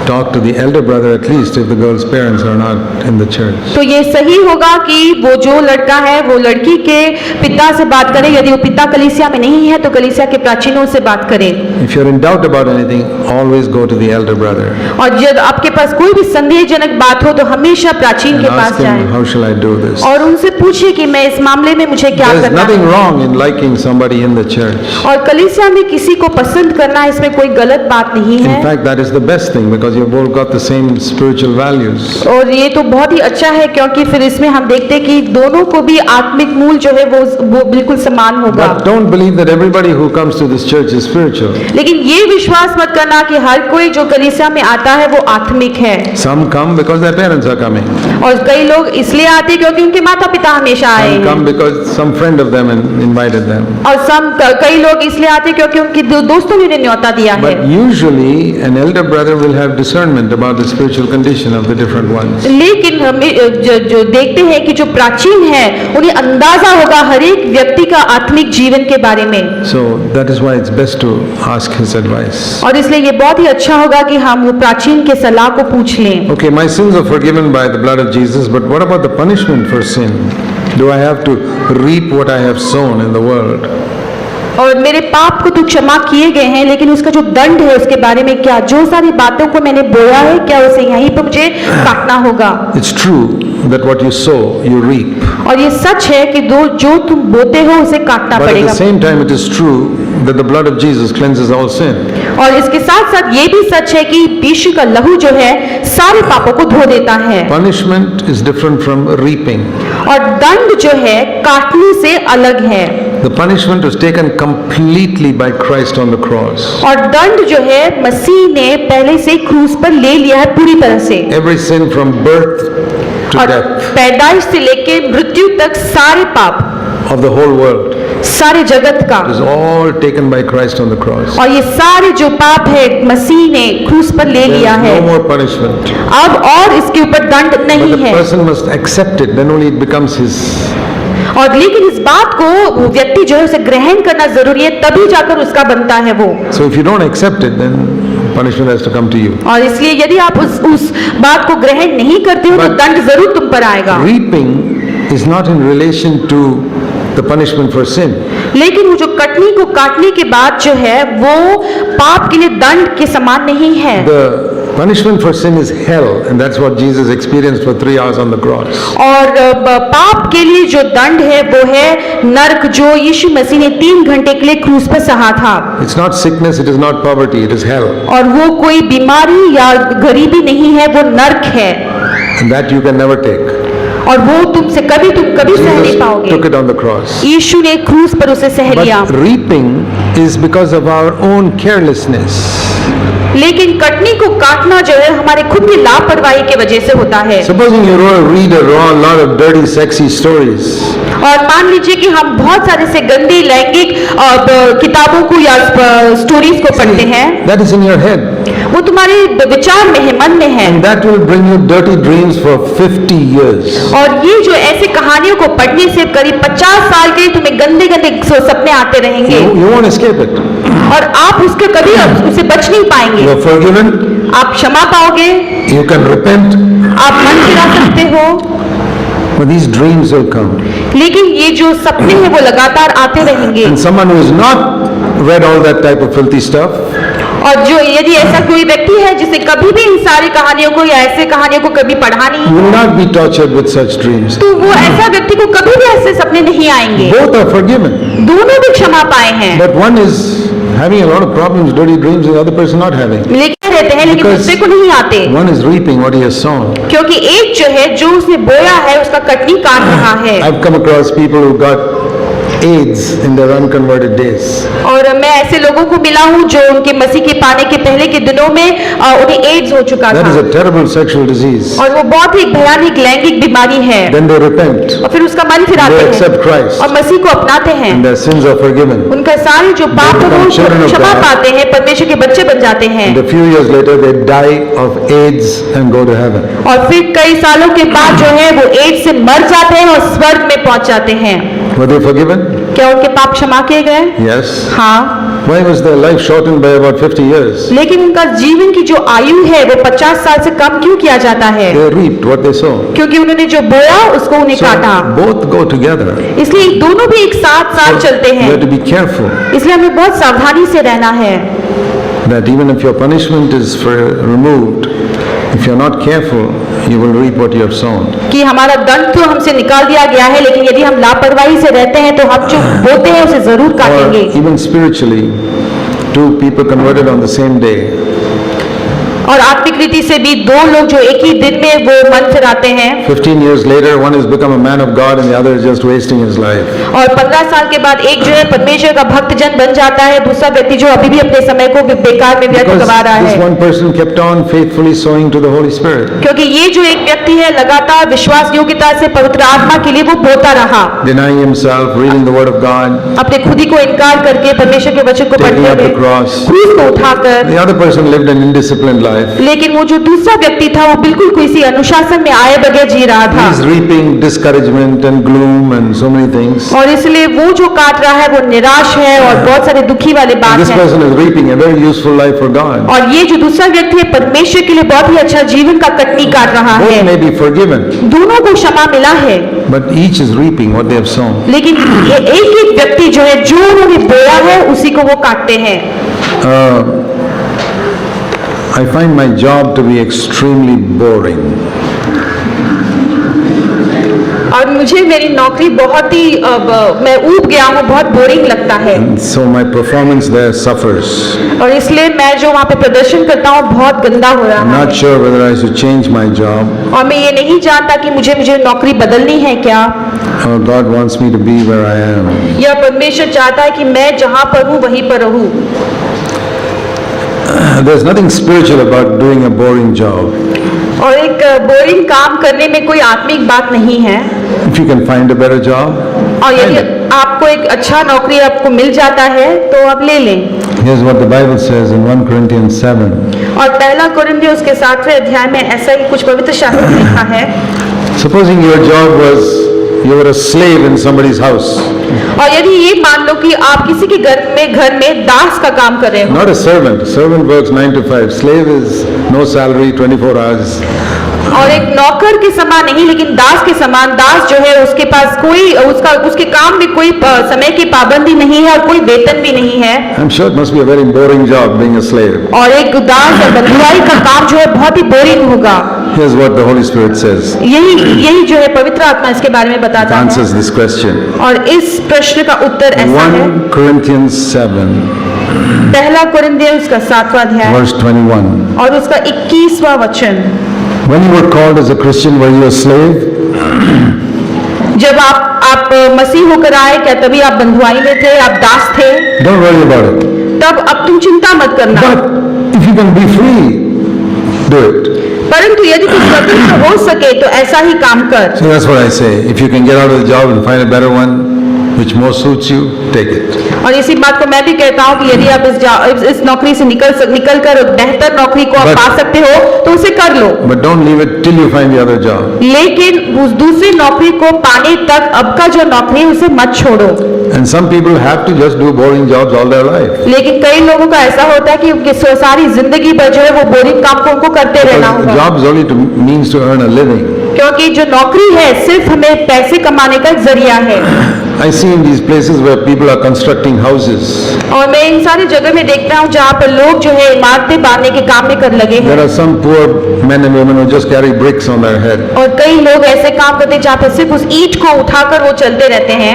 talk to the elder brother, at least if the girl's parents are not in the church. तो ये सही होगा कि वो जो लड़का है वो लड़की के पिता से बात करे, यदि वो पिता कलीसिया में नहीं है तो कलीसिया के प्राचीनों से बात करे। If you're in doubt about anything, always go to the elder brother और जब आपके पास कोई भी संदेहजनक बात हो तो हमेशा प्राचीन and के ask पास him, जाएं how shall I do this? और उनसे पूछिए कि मैं इस मामले में मुझे क्या There's करना nothing है। wrong in liking somebody in the church. और कलीसिया में किसी को पसंद करना इसमें कोई गलत बात नहीं In है fact, that is the best thing because you've both got the same spiritual values. और ये तो बहुत ही अच्छा है क्योंकि फिर इसमें हम देखते हैं कि दोनों को भी आत्मिक मूल जो है वो बिल्कुल समान होगा। But don't believe that everybody who comes to this church is spiritual. लेकिन ये विश्वास मत करना कि हर कोई जो कलीसिया में आता है वो आत्मिक है। Some come because their parents are coming. और कई लोग इसलिए आते हैं क्योंकि उनके माता पिता हमेशा आए Some come हैं। because some friend of them invited them. और कई लोग इसलिए आते हैं क्योंकि उनके दोस्तों ने उन्हें न्योता दिया है। But usually an elder brother will have discernment about the spiritual condition of the different ones. लेकिन हमें जो देखते हैं कि जो प्राचीन है उन्हें अंदाजा होगा हर एक व्यक्ति का आत्मिक जीवन के बारे में। So that is why it's best to ask his advice. और इसलिए ये बहुत ही अच्छा होगा कि हम वो प्राचीन के सलाह को पूछ लें। Okay, my sins are forgiven by the blood of Jesus, but what about the punishment for sin? Do I have to reap what I have sown in the world? और मेरे पाप को तो क्षमा किए गए हैं, लेकिन उसका जो दंड है उसके बारे में क्या, जो सारी बातों को मैंने बोया है क्या उसे यहीं पर मुझे काटना होगा? It's true that what you sow, you reap. और ये सच है कि जो तुम बोते हो उसे काटना But at पड़ेगा। the same time, it is true that the blood of Jesus cleanses all sin. और इसके साथ साथ ये भी सच है कि यीशु का लहू जो है सारे पापों को धो देता है। Punishment is different from reaping. और दंड जो है काटने से अलग है। The punishment was taken completely by Christ on the cross. और दंड जो है मसीह ने पहले से क्रूस पर ले लिया है पूरी तरह से। Every sin from birth to और death पैदाइश से लेके मृत्यु तक सारे पाप of the whole world सारे जगत का, is all taken by Christ on the cross. और ये सारे जो पाप है मसीह ने क्रूस पर ले There लिया is है। no more punishment. अब और इसके ऊपर दंड But नहीं the है। person must accept it, then only it becomes his. और लेकिन इस बात को वो व्यक्ति जो है उसे ग्रहण करना जरूरी है, तभी जाकर उसका बनता है वो। So if you don't accept it, then punishment has to come to you. और इसलिए यदि आप उस बात को ग्रहण नहीं करते हो तो But- दंड जरूर तुम पर आएगा। Reaping is not in relation to the punishment for sin. लेकिन वो जो कटनी को काटने के बाद जो है वो पाप के लिए दंड के समान नहीं है। The punishment for sin is hell, and that's what Jesus experienced for 3 hours on the cross. और पाप के लिए जो दंड है वो है नरक, जो यीशु मसीह ने 3 घंटे के लिए क्रूस पर सहा था। It's not sickness, it is not poverty, it is hell. और वो कोई बीमारी या गरीबी नहीं है, वो नरक है। And that you can never take. और वो तुम कभी सह नहीं Jesus took पाओगे। it on the cross. यीशु ने क्रूस पर उसे सह लिया। But reaping is because of our own carelessness. लेकिन कटनी को काटना जो है हमारे खुद की लापरवाही के वजह से होता है। Supposing you read a lot of dirty, sexy stories. और मान लीजिए कि हम बहुत सारे से गंदी लैंगिक किताबों को या स्टोरीज को पढ़ते हैं, That is in your head. वो तुम्हारे विचार में है, मन में है। And that will bring you dirty dreams for 50 years. और ये जो ऐसे कहानियों को पढ़ने से करीब 50 साल के लिए तुम्हें गंदे गंदे सपने आते रहेंगे You won't escape it. और आप उसके कभी उससे बच नहीं पाएंगे। You're forgiven, आप क्षमा पाओगे, you can repent, आप मन फिरा सकते हो, but these dreams will come. लेकिन ये जो सपने हैं वो लगातार आते रहेंगे। And someone who has not read all that type of filthy stuff, और जो यदि ऐसा कोई व्यक्ति है जिसने कभी भी इन सारी कहानियों को या ऐसे कहानियों को कभी पढ़ा नहीं, will not be tortured with such dreams. तो वो ऐसा व्यक्ति को कभी भी ऐसे सपने नहीं आएंगे। Both are forgiven, दोनों भी क्षमा पाए हैं, but one is having a lot of problems, dirty dreams, and the other person not having. लेकिन रहते हैं लेकिन Because दूसरे को नहीं आते, One is reaping what he has sown. क्योंकि एक जो है जो उसने बोया है उसका कटनी काट रहा है। I've come across people who got AIDS in their unconverted days. और मैं ऐसे लोगों को मिला हूँ जो उनके मसीह के पाने के पहले के दिनों में उन्हें एड्स हो चुका That is था a terrible sexual disease. और वो बहुत ही भयानक लैंगिक बीमारी है Then they repent. और फिर उसका मन फिराते They हैं accept Christ. और मसीह को अपनाते हैं And their sins are forgiven. उनका सारे जो पाप है become वो children of क्षमा God. पाते हैं परमेश्वर के बच्चे बन जाते हैं And a few years later, they die of AIDS and go to heaven. और फिर कई सालों के बाद जो है वो एड्स से मर जाते हैं और स्वर्ग में पहुंच जाते हैं Were they forgiven? क्या उनके पाप क्षमा किए गए Yes. हाँ Why was their life shortened by about 50 years? लेकिन उनका जीवन की जो आयु है वो 50 साल से कम क्यों किया जाता है They reaped what they sow. क्योंकि उन्होंने जो बोया उसको उन्हें काटा So both go together. इसलिए दोनों भी एक साथ साथ चलते You हैं have to be careful इसलिए हमें बहुत सावधानी से रहना है that even if your punishment is removed, if you're not careful, you will reap what you have sown. कि हमारा दंड तो हमसे निकाल दिया गया है लेकिन यदि हम लापरवाही से रहते हैं तो हम जो बोते हैं उसे जरूर Or काटेंगे even spiritually, two people converted on the same day. और आत्मिक रीति से भी दो लोग जो एक ही दिन में वो मन फिराते हैं 15 years later, one has become a man of God and the other is just wasting his life. और 15 साल के बाद एक जो है परमेश्वर का भक्तजन बन जाता है दूसरा व्यक्ति जो अभी भी अपने समय को बेकार में व्यर्थ Because गवा रहा this है one person kept on faithfully sowing to the Holy Spirit, क्योंकि ये जो एक व्यक्ति है लगातार विश्वास योग्यता से पवित्र आत्मा के लिए वो बोता रहा denying himself, reading the Word of God, अपने खुद ही को इनकार करके परमेश्वर के वचन को taking पढ़ते up the हुए cross. क्रूस को उठाकर The other person lived an indisciplined life. लेकिन वो जो दूसरा व्यक्ति था वो बिल्कुल किसी अनुशासन में आए बगैर जी रहा था He is reaping discouragement and gloom and so many things. और इसलिए वो जो काट रहा है वो निराश है और बहुत सारे दुखी वाले And बात this है person is reaping a very useful life for God. और ये जो दूसरा व्यक्ति है परमेश्वर के लिए बहुत ही अच्छा जीवन का कटनी काट रहा Both है may be forgiven, दोनों को क्षमा मिला है but each is reaping what they have sown. लेकिन ये एक एक व्यक्ति जो है जो उन्होंने बोया है उसी को वो काटते हैं I find my job to be extremely boring. और मुझे मेरी नौकरी बहुत ही मैं ऊब गया हूँ बहुत बोरिंग लगता है So my performance there suffers. और इसलिए मैं जो वहाँ पे प्रदर्शन करता हूँ बहुत गंदा हो रहा I'm है not sure whether I should change my job और मैं ये नहीं जानता कि मुझे नौकरी बदलनी है क्या or God wants me to be where I am. या परमेश्वर चाहता है कि मैं जहाँ पर हूँ वहीं पर रहूँ There's nothing spiritual about doing a boring job. और एक बोरिंग काम करने में कोई आत्मिक बात नहीं है If you can find a better job, और find यदि it. आपको एक अच्छा नौकरी आपको मिल जाता है तो आप ले लें Here's what the Bible says in 1 Corinthians 7. और पहला कुरिन्थियों उसके 7वें अध्याय में ऐसा ही कुछ पवित्र शास्त्र में लिखा है Supposing your job was you were a slave in somebody's house, और यदि ये मान लो कि आप किसी के घर में दास का काम कर रहे हो not a servant. Servant works 9 to 5. Slave is no salary, 24 hours. और एक नौकर के समान नहीं लेकिन दास के समान दास जो है उसके पास कोई उसके काम में कोई समय की पाबंदी नहीं है और कोई वेतन भी नहीं है I'm sure it must be a very boring job being a slave. और एक दास और बंधुआई का काम जो है बहुत ही बोरिंग होगा Here's what the Holy Spirit says. यही जो है पवित्र आत्मा इसके बारे में It बताता है answers this question. और इस प्रश्न का उत्तर ऐसा है 1 Corinthians 7, पहला कुरिन्थियों उसका 7वां अध्याय verse 21. और उसका 21वां वचन When you were called as a Christian, were you a slave? जब आप मसीह होकर आए क्या तभी आप बंधुआई में थे आप दास थे Don't worry about it. तब अब तुम चिंता मत करना But if you can be free, do it. परंतु यदि तुम स्वतंत्र हो सके तो ऐसा ही काम कर So that's what I say. If you can get out of the job and find a better one, which more suits you, take it. और इसी बात को मैं भी कहता हूँ कि यदि आप इस नौकरी से निकल कर बेहतर नौकरी को आप But- पा सकते हो तो उसे कर लो But don't leave it till you find the other job. लेकिन उस दूसरी नौकरी को पाने तक अब का जो नौकरी है उसे मत छोड़ो And some people have to just do boring jobs all their life. लेकिन कई लोगों का ऐसा होता है कि उनकी सारी जिंदगी भर जो है वो बोरिंग काम को उनको करते रहना Because the होगा job is only means to earn a living. क्योंकि जो नौकरी है सिर्फ हमें पैसे कमाने का एक जरिया है I see in these places where people are constructing houses, और मैं इन सारी जगह में देखता हूँ जहाँ पर लोग जो है इमारतें बांधने के काम में कर लगे हैं there are some poor men and women who just carry bricks on their head. और कई लोग ऐसे काम करते हैं जहाँ पर सिर्फ उस ईंट को उठाकर वो चलते रहते हैं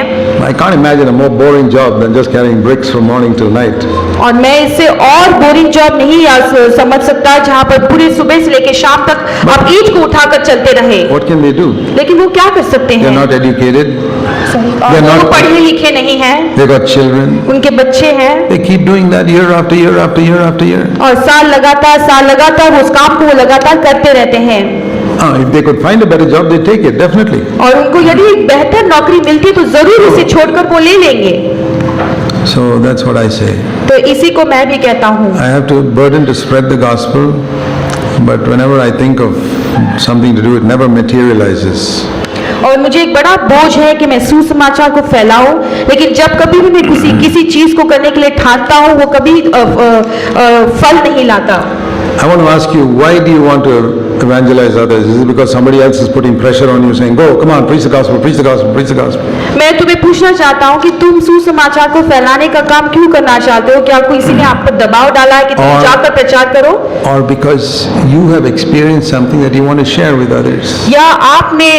I can't imagine a more boring job than just carrying bricks from morning till night. और मैं इससे और बोरिंग जॉब नहीं समझ सकता जहाँ पर पूरी सुबह से लेकर शाम तक आप ईंट को उठाकर चलते रहे What can they do? लेकिन वो क्या कर सकते They're हैं not educated. They're वो not- पढ़े लिखे नहीं हैं, They got children. उनके बच्चे हैं, They keep doing that year after year after year after year. और साल लगातार उस काम को वो लगातार करते रहते हैं। If they could find a better job, they take it, definitely. और उनको यदि एक बेहतर नौकरी मिलती तो जरूर उसे छोड़कर वो ले लेंगे। So that's what I say. तो इसी को मैं भी कहता हूँ। I have to burden to spread the gospel, but whenever I think of something to do, it never materializes. और मुझे एक बड़ा बोझ है कि मैं सुसमाचार को फैलाऊं, लेकिन जब कभी भी मैं किसी चीज को करने के लिए ठानता हूँ वो कभी फल नहीं लाता। I want to ask you, why do you want to evangelize others? Is it because somebody else is putting pressure on you, saying, "Go, come on, preach the gospel, preach the gospel, preach the gospel"? मैं तुम्हें पूछना चाहता हूँ कि तुम सुसमाचार को फैलाने का काम क्यों करना चाहते हो? क्या किसी ने आप पर दबाव डाला है कि तुम और- जाकर प्रचार करो? Or because you have experienced something that you want to share with others? या आपने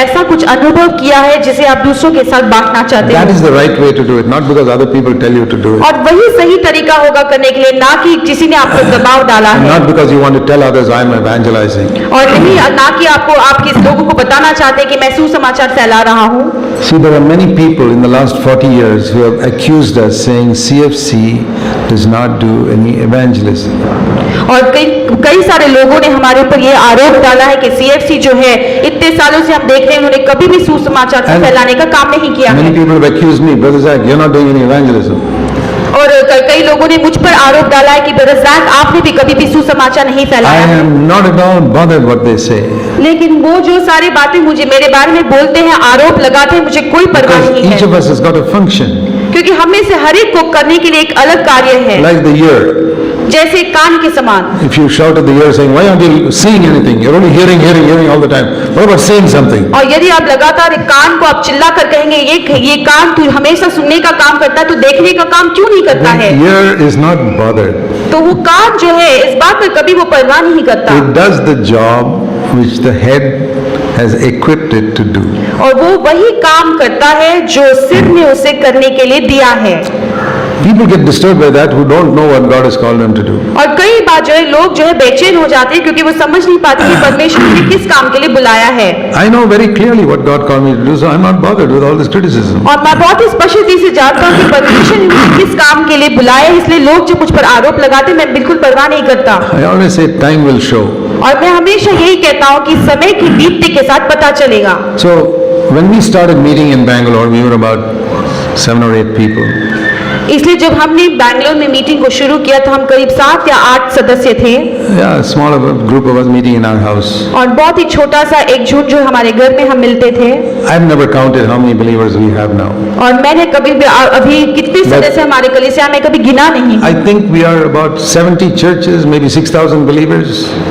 ऐसा कुछ अनुभव किया है जिसे आप दूसरों के साथ बांटना चाहते That हो? is the right way to do it, not because other people tell you to do it. और वही सही तरीका होगा करने के लिए, ना कि किसी ने आप पर दबाव डाला And है, not because you want to tell others, "I am evangelizing." और नहीं ना कि आपको आपके लोगों को बताना चाहते कि मैं सुसमाचार फैला रहा हूँ। See, there are many people in the last 40 years who have accused us, saying CFC does not do any evangelism. और कई सारे लोगों ने हमारे ऊपर ये आरोप डाला है कि सीएफसी जो है इतने सालों से हम देख रहे हैं उन्होंने कभी भी सुसमाचार को And फैलाने का काम नहीं किया Many है। people have accused me, "Brother Zach, you're not doing any evangelism." और कई लोगों ने मुझ पर आरोप डाला है कि ब्रदर जैक आपने भी कभी भी सुसमाचार नहीं I फैलाया है। am not at all bothered what they say, लेकिन वो जो सारी बातें मुझे मेरे बारे में बोलते हैं, आरोप लगाते हैं, मुझे कोई परवाह because नहीं each है, of us has got a function, क्योंकि हमें से हर एक को करने के लिए एक अलग कार्य है, like the ear. जैसे कान के समान। If you shout at the ear saying, "Why aren't you seeing anything? You're only hearing, hearing, hearing all the time. What about saying something?" और यदि आप लगातार एक कान को आप चिल्ला कर कहेंगे ये कान तू हमेशा सुनने का काम करता है, तो देखने का काम क्यों नहीं करता है? The ear is not bothered. तो वो कान जो है इस बात पर कभी वो परवाह नहीं करता, It does the job which the head has equipped it to do. और वो वही काम करता है जो सिर ने उसे करने के लिए दिया है। People get disturbed by that who don't know what God has called them to do. और कई बार जो है लोग जो है बेचैन हो जाते हैं क्योंकि वो समझ नहीं पाते कि परमेश्वर ने किस काम के लिए बुलाया है। I know very clearly what God called me to do, so I'm not bothered with all this criticism. और मैं बहुत ही स्पष्टता से जानता हूँ कि परमेश्वर ने मुझे किस काम के लिए बुलाया है, इसलिए लोग जब मुझ पर आरोप लगाते हैं मैं बिल्कुल परवाह नहीं करता। I always say time will show. और मैं हमेशा यही कहता हूँ कि समय की बीतते के साथ पता चलेगा। So when we started meeting in Bangalore, we were about 7 or 8 people. इसलिए जब हमने बैंगलोर में मीटिंग को शुरू किया तो हम करीब 7 या 8 सदस्य थे, Yeah, a small group of us meeting in our house. और बहुत ही छोटा सा एक झुंड जो हमारे घर में हम मिलते थे। I've never counted how many believers we have now. और मैंने कभी भी अभी कितने सदस्य हमारे कलीसिया में कभी गिना नहीं, I think we are about 70 churches, maybe 6,000 believers.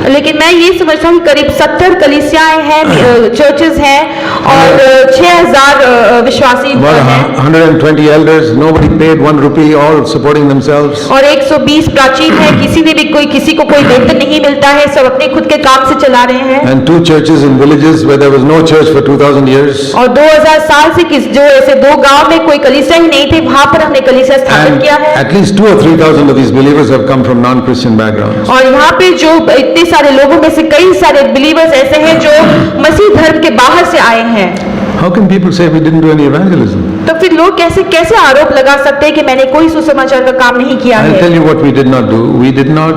लेकिन मैं ये समझता हूँ कि करीब 70 कलीसियाएं हैं, चर्चेस हैं, और 6,000 विश्वासी About हैं, 120 elders, nobody paid 1 rupee, all supporting themselves. और 120 प्राचीन है, किसी ने भी किसी को कोई वेतन नहीं मिलता है, सब अपने खुद के काम से चला रहे हैं। And 2 churches in villages where there was no church for 2,000 years. और 2000 साल से जो ऐसे 2 गांव में कोई कलीसिया ही नहीं थे, वहां पर हमने कलीसिया स्थापित And किया है। at least 2 or 3,000 of these believers have come from non-Christian backgrounds. और यहाँ पे जो इतने सारे लोगों में से कई सारे बिलीवर्स ऐसे हैं जो मसीह धर्म के बाहर से आए हैं। How can people say we didn't do any evangelism? तो फिर लोग कैसे आरोप लगा सकते हैं कि मैंने कोई सुसमाचार का काम नहीं किया I'll है? tell you what we did not do. We did not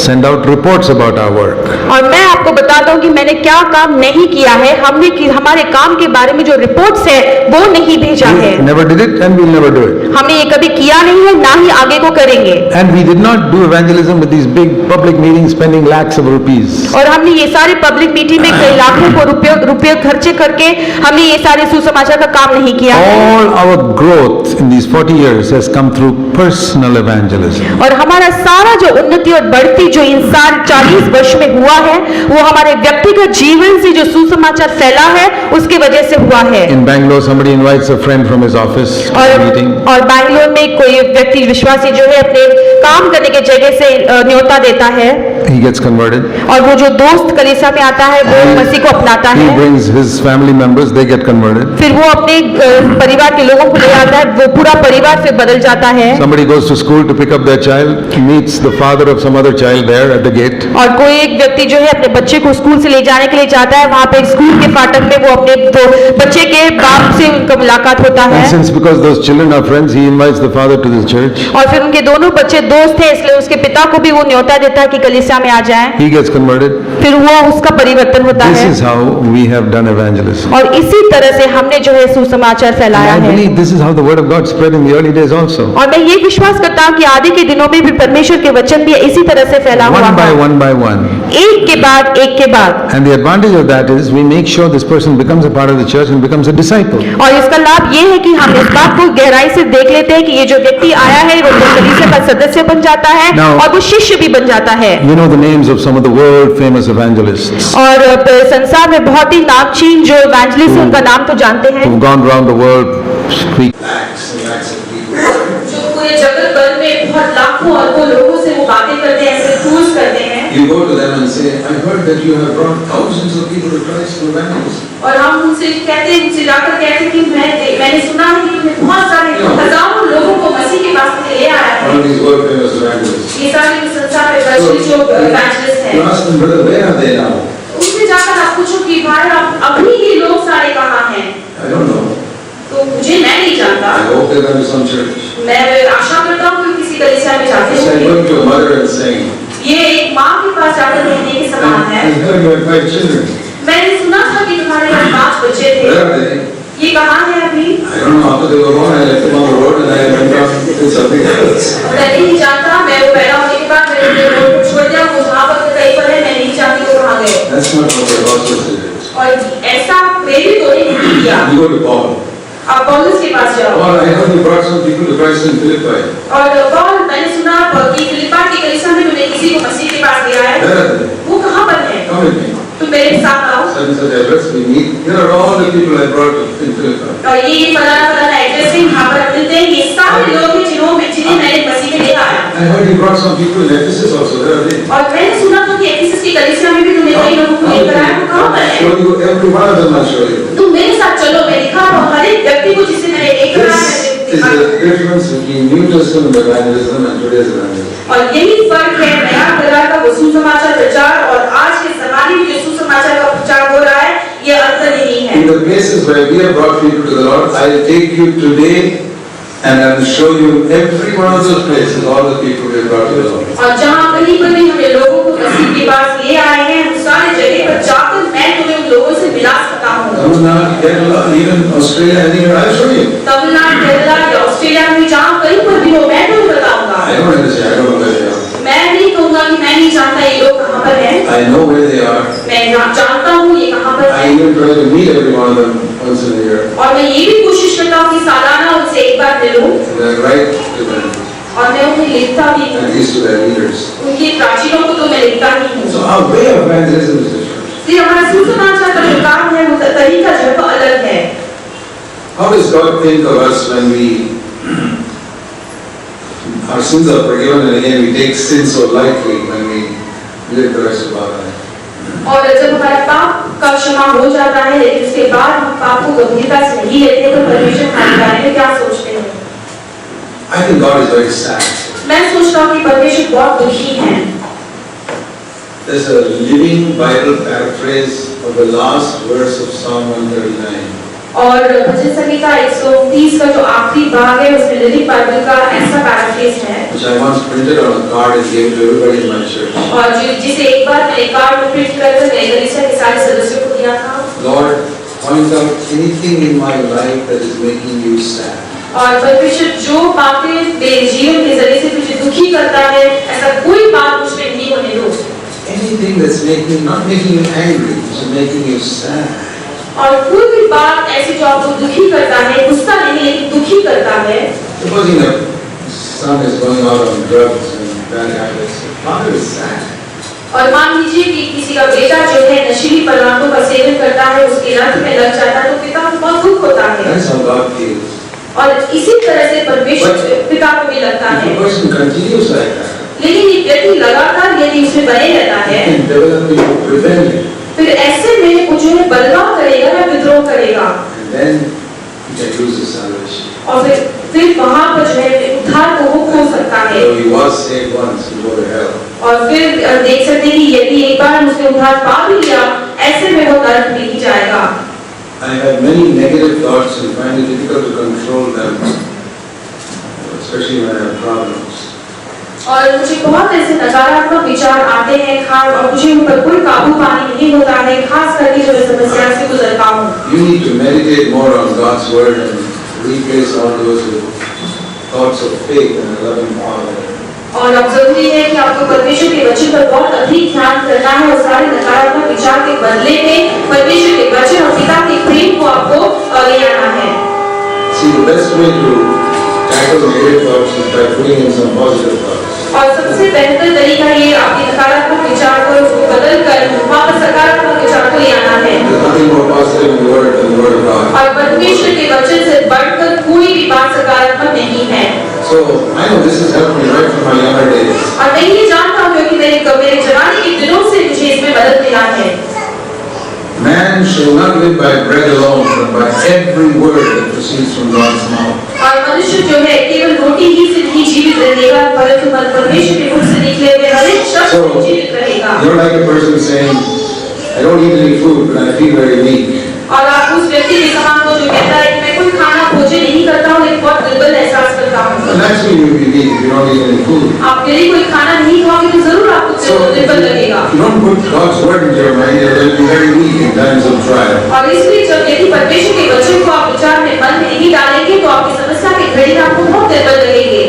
send out reports about our work. और मैं आपको बताता हूँ कि मैंने क्या काम नहीं किया है। हमने हमारे काम के बारे में जो रिपोर्ट्स है वो नहीं भेजा है। We never did it and we'll never do it. हमने ये कभी किया नहीं है, ना ही आगे को करेंगे। And we did not do evangelism with these big public meetings spending lakhs of rupees. और हमने ये सारे पब्लिक मीटिंग में कई लाखों को रुपये खर्चे करके हमने ये सारे सुसमाचार का काम नहीं किया है। All our growth in these 40 years has come through personal evangelism. और हमारा सारा जो उन्नति और बढ़ती जो इंसान 40 वर्ष में हुआ है वो हमारे व्यक्तिगत जीवन से जो सुसमाचार फैला है उसकी वजह से हुआ है। In Bangalore, somebody invites a friend from his office to a meeting. और बैंगलोर में कोई व्यक्ति विश्वासी जो है अपने काम करने के जगह से न्योता देता है, He gets converted. और वो जो दोस्त कलीसिया में आता है वो मसीह को अपनाता He है, brings his family members, they get converted. फिर वो अपने परिवार परिवार के लोगों को ले आता है, वो पूरा परिवार फिर बदल जाता है। Somebody goes to school to pick up their child, meets the father of some other child there at the gate. और कोई एक व्यक्ति जो है अपने बच्चे को स्कूल से ले जाने के लिए जाता है, वहाँ पे स्कूल के फाटक में वो अपने तो बच्चे के बाप से उनका मुलाकात होता है। And since because those children are friends, he invites the father to the church. और फिर उनके दोनों बच्चे दोस्त हैं, इसलिए उसके पिता को भी वो न्योता देता है कि कलीसिया में आ जाएं। He gets converted. फिर वो उसका परिवर्तन होता This है। is how we have done evangelism. और इसी तरह से हमने जो है सुसमाचार And फैलाया I है। believe this is how the word of God spread in the early days also. और मैं ये विश्वास करता हूँ कि आदि के दिनों में भी परमेश्वर के वचन भी इसी तरह से फैला हुआ One by है, one by one. एक के बाद एक के बाद। And the advantage of that is we make sure this person becomes a part of the church and becomes a disciple. और इसका लाभ ये है कि हम इस बात को गहराई से देख लेते हैं कि ये जो व्यक्ति आया है वो कलीसिया का सदस्य बन जाता है Now- और वो शिष्य भी बन जाता है। You know the names of some of the world famous evangelists और संसार में बहुत ही नामचीन जो इवेंजलिस्ट हैं उनका नाम तो जानते हैं, who've gone around the world speaking. Lakhs and lakhs of people. जो पूरे जगत भर में बहुत लाखों अरबों लोगों से वो बातें करते हैं, ऐसे टूर्स करते हैं। You go to them and say, I heard that you have brought thousands of people to Christ through evangelism. और हम उनसे कहते हैं, उनसे जाकर कहते हैं कि मैंने सुना है कि तुमने बहुत सारे हजारों लोगों को मसीह के पास में ले आया है। All of these world famous evangelists. ये सारे जो संसार में वैश्विक जो इवेंजलिस्ट You हैं, ask them, brother, where are they now? उनसे जाकर आप पूछो कि भाई आप अभी ये लोग सारे कहाँ हैं? I don't know. तो मुझे मैं नहीं जानता। I hope they're going to some church. मैं आशा करता हूँ कि किसी कलीसिया में जाते It's like होंगे। going to a mother and saying, ये एक माँ के पास जाकर रहने के समान है। I heard you have 5 children. मैंने सुना था कि तुम्हारे पास 5 बच्चे थे। Where are they? ये कहाँ है अभी? I don't know. After they were born, I left them on the road and I went off to do something else. मैं नहीं जानता। मैं वो पैदा होने के बाद मैंने रोड को छोड़ दिया। वो जहाँ पर कहीं पर है, मैं नहीं जानती वो कहाँ गए। That's not what the apostles did. और ऐसा प्रेरित होने नहीं किया। You go to Paul. आप पौलुस के पास जाओ। Paul, I heard you brought some people to Christ in Philippi. और पौल, मैंने सुना कि फिलिप्पी के कलीसिया में तुमने किसी को मसीह के पास ले आया। Where are they? वो कहाँ पर है? Come with me. तुम मेरे साथ आओ। Such address we meet. Here are all the people I brought in Philippi. और ये फलाना एड्रेस है, यहाँ पर मिलते हैं। ये सारे लोग हैं जिन्हें मैंने मसीह में ले आया। I heard you brought some people in Ephesus also. Where are they? और मैंने सुना था कि एफिसस की कलीसिया में भी तुमने कई लोगों को लेकर आया। वो कहाँ पर है? Show you every one of them. I'll show you. तुम मेरे साथ चलो, मैं दिखा रहा हूँ हर एक व्यक्ति को जिसे मैंने लेकर आया This है, is दिखा रहा हूँ। the difference between New Testament evangelism and today's evangelism. और यही फर्क है नया प्रकार का वो सुसमाचार प्रचार और आज के जमाने में जो सुसमाचार का प्रचार हो रहा है, ये अंतर यही है। In the places where we have brought people to the Lord, I'll take you today and I'll show you every one of those places, all the people we have brought to the Lord. और जहाँ कहीं पर भी हमने लोगों को मसीह के पास ले आए हैं, उस सारे जगह पर जाकर मैं तुम्हें उन लोगों से मिला सकता हूँ। Tamil Nadu, Kerala, even Australia, anywhere, I'll show you. Tamil Nadu, Kerala या ऑस्ट्रेलिया में जहाँ कहीं पर भी हो, मैं तुम्हें बताऊंगा। I don't understand. I don't know where they are. मैं नहीं कहूँगा कि मैं नहीं जानता ये लोग कहाँ पर हैं। I know where they are. मैं जानता हूँ ये कहाँ पर I हैं। even try to meet every one of them once in a year. और मैं ये भी कोशिश करता हूँ कि सालाना उनसे एक बार मिलूं And I write to them, और मैं उन्हें लिखता भी हूँ। at least to their leaders. उनके प्राचीनों को तो मैं लिखता ही हूँ। So our way of evangelism is different. इसलिए हमारा सुसमाचार का जो काम है वो तरीका जो है वो अलग है। How does God think of us when we our sins are forgiven and again we take sin so lightly when we live the rest of our life? और जब हमारा पाप का क्षमा हो जाता है लेकिन उसके बाद हम पाप को गंभीरता से नहीं लेते तो परमेश्वर हमारे बारे में क्या सोचते हैं? I think God is very sad. मैं सोचता हूँ कि परमेश्वर बहुत दुखी है। There's a living Bible paraphrase of the last verse of Psalm 139. और भजन संहिता 130 का जो आखिरी भाग है उसमें लिविंग बाइबल का ऐसा पैराफ्रेज है Which I once printed on a card and gave to everybody in my church. और जिसे एक बार मैंने कार्ड में प्रिंट कर मेरे कलीसिया के सारे सदस्यों को दिया था। Lord, point out anything in my life that is making you sad. और परमेश्वर जो बातें मेरे जीवन के जरिए से तुझे दुखी करता है ऐसा कोई बात मुझ पे नहीं होने दो। Anything that's not making you angry, it's making you sad. और कोई भी बात ऐसी जो आपको दुखी करता है, गुस्सा नहीं लेकिन दुखी करता है। Supposing a son is going out on drugs and bad habits, father is sad. और मान लीजिए कि किसी का बेटा जो है नशीली पदार्थों का सेवन करता है, उसके लत में लग जाता है, तो पिता को बहुत दुख होता है। That's how God feels. और इसी तरह से परमेश्वर पिता को भी लगता If है। a person continues like that, लेकिन ये व्यक्ति लगातार यदि उसमें बने रहता he है, can develop into rebellion. फिर ऐसे में वो जो है बदलाव करेगा या विद्रोह करेगा। And then you can lose his salvation. और फिर वहाँ पर जो है उद्धार को वो खो सकता है। So he was saved once, he go to hell. और फिर देख सकते हैं कि यदि एक बार उसने उद्धार पा भी लिया, ऐसे में वो नरक में ही जाएगा। I have many negative thoughts and find it difficult to control them, especially when I have problems. और मुझे बहुत ऐसे नकारात्मक विचार आते हैं खास, और मुझे उन पर कोई काबू पानी नहीं होता है, खास करके जब मैं समस्या से गुजरता हूँ। You need to meditate more on God's word and replace all those with thoughts of faith and a loving Father. और अब जरूरी है कि आपको परमेश्वर के वचन पर बहुत अधिक ध्यान करना है और सारे नकारात्मक विचार के बदले में परमेश्वर के वचन और पिता के प्रेम को आपको ले आना है। See, the best way to tackle negative thoughts is by putting in some positive thoughts. और सबसे बेहतर तरीका ये आपके नकारात्मक विचार को उसको बदल कर वहाँ पर सकारात्मक विचार को ले आना है। There's nothing more positive in the word than the word of God. और परमेश्वर के वचन से बढ़कर कोई भी बात सकारात्मक नहीं है। So I know this has helped me right from my younger days. और मैं ये जानता हूँ क्योंकि मेरे जवानी के दिनों से मुझे इसमें मदद मिला है। Man shall not live by bread alone, but by every word that proceeds from God's mouth. और मनुष्य जो है केवल रोटी ही से नहीं जीवित रहेगा, परंतु परमेश्वर के मुख से निकले हुए हर एक शब्द से जीवित रहेगा। You're like a person saying, I don't eat any food, but I feel very weak. और आप उस व्यक्ति के समान हो जो कहता है कि मैं कोई खाना भोजन नहीं करता हूँ, लेकिन बहुत दुर्बल एहसास करता हूँ। Well, naturally you'll be weak if you don't eat any food. आप यदि कोई खाना नहीं खाओगे तो जरूर आपको दुर्बल लगेगा। If you don't put God's word into your mind, you'll be very weak in times of trial. और इसलिए जब यदि परमेश्वर के वचन को आप विचार में मन में नहीं डालेंगे तो आपकी समस्या की घड़ी में आपको बहुत दुर्बल लगेंगे।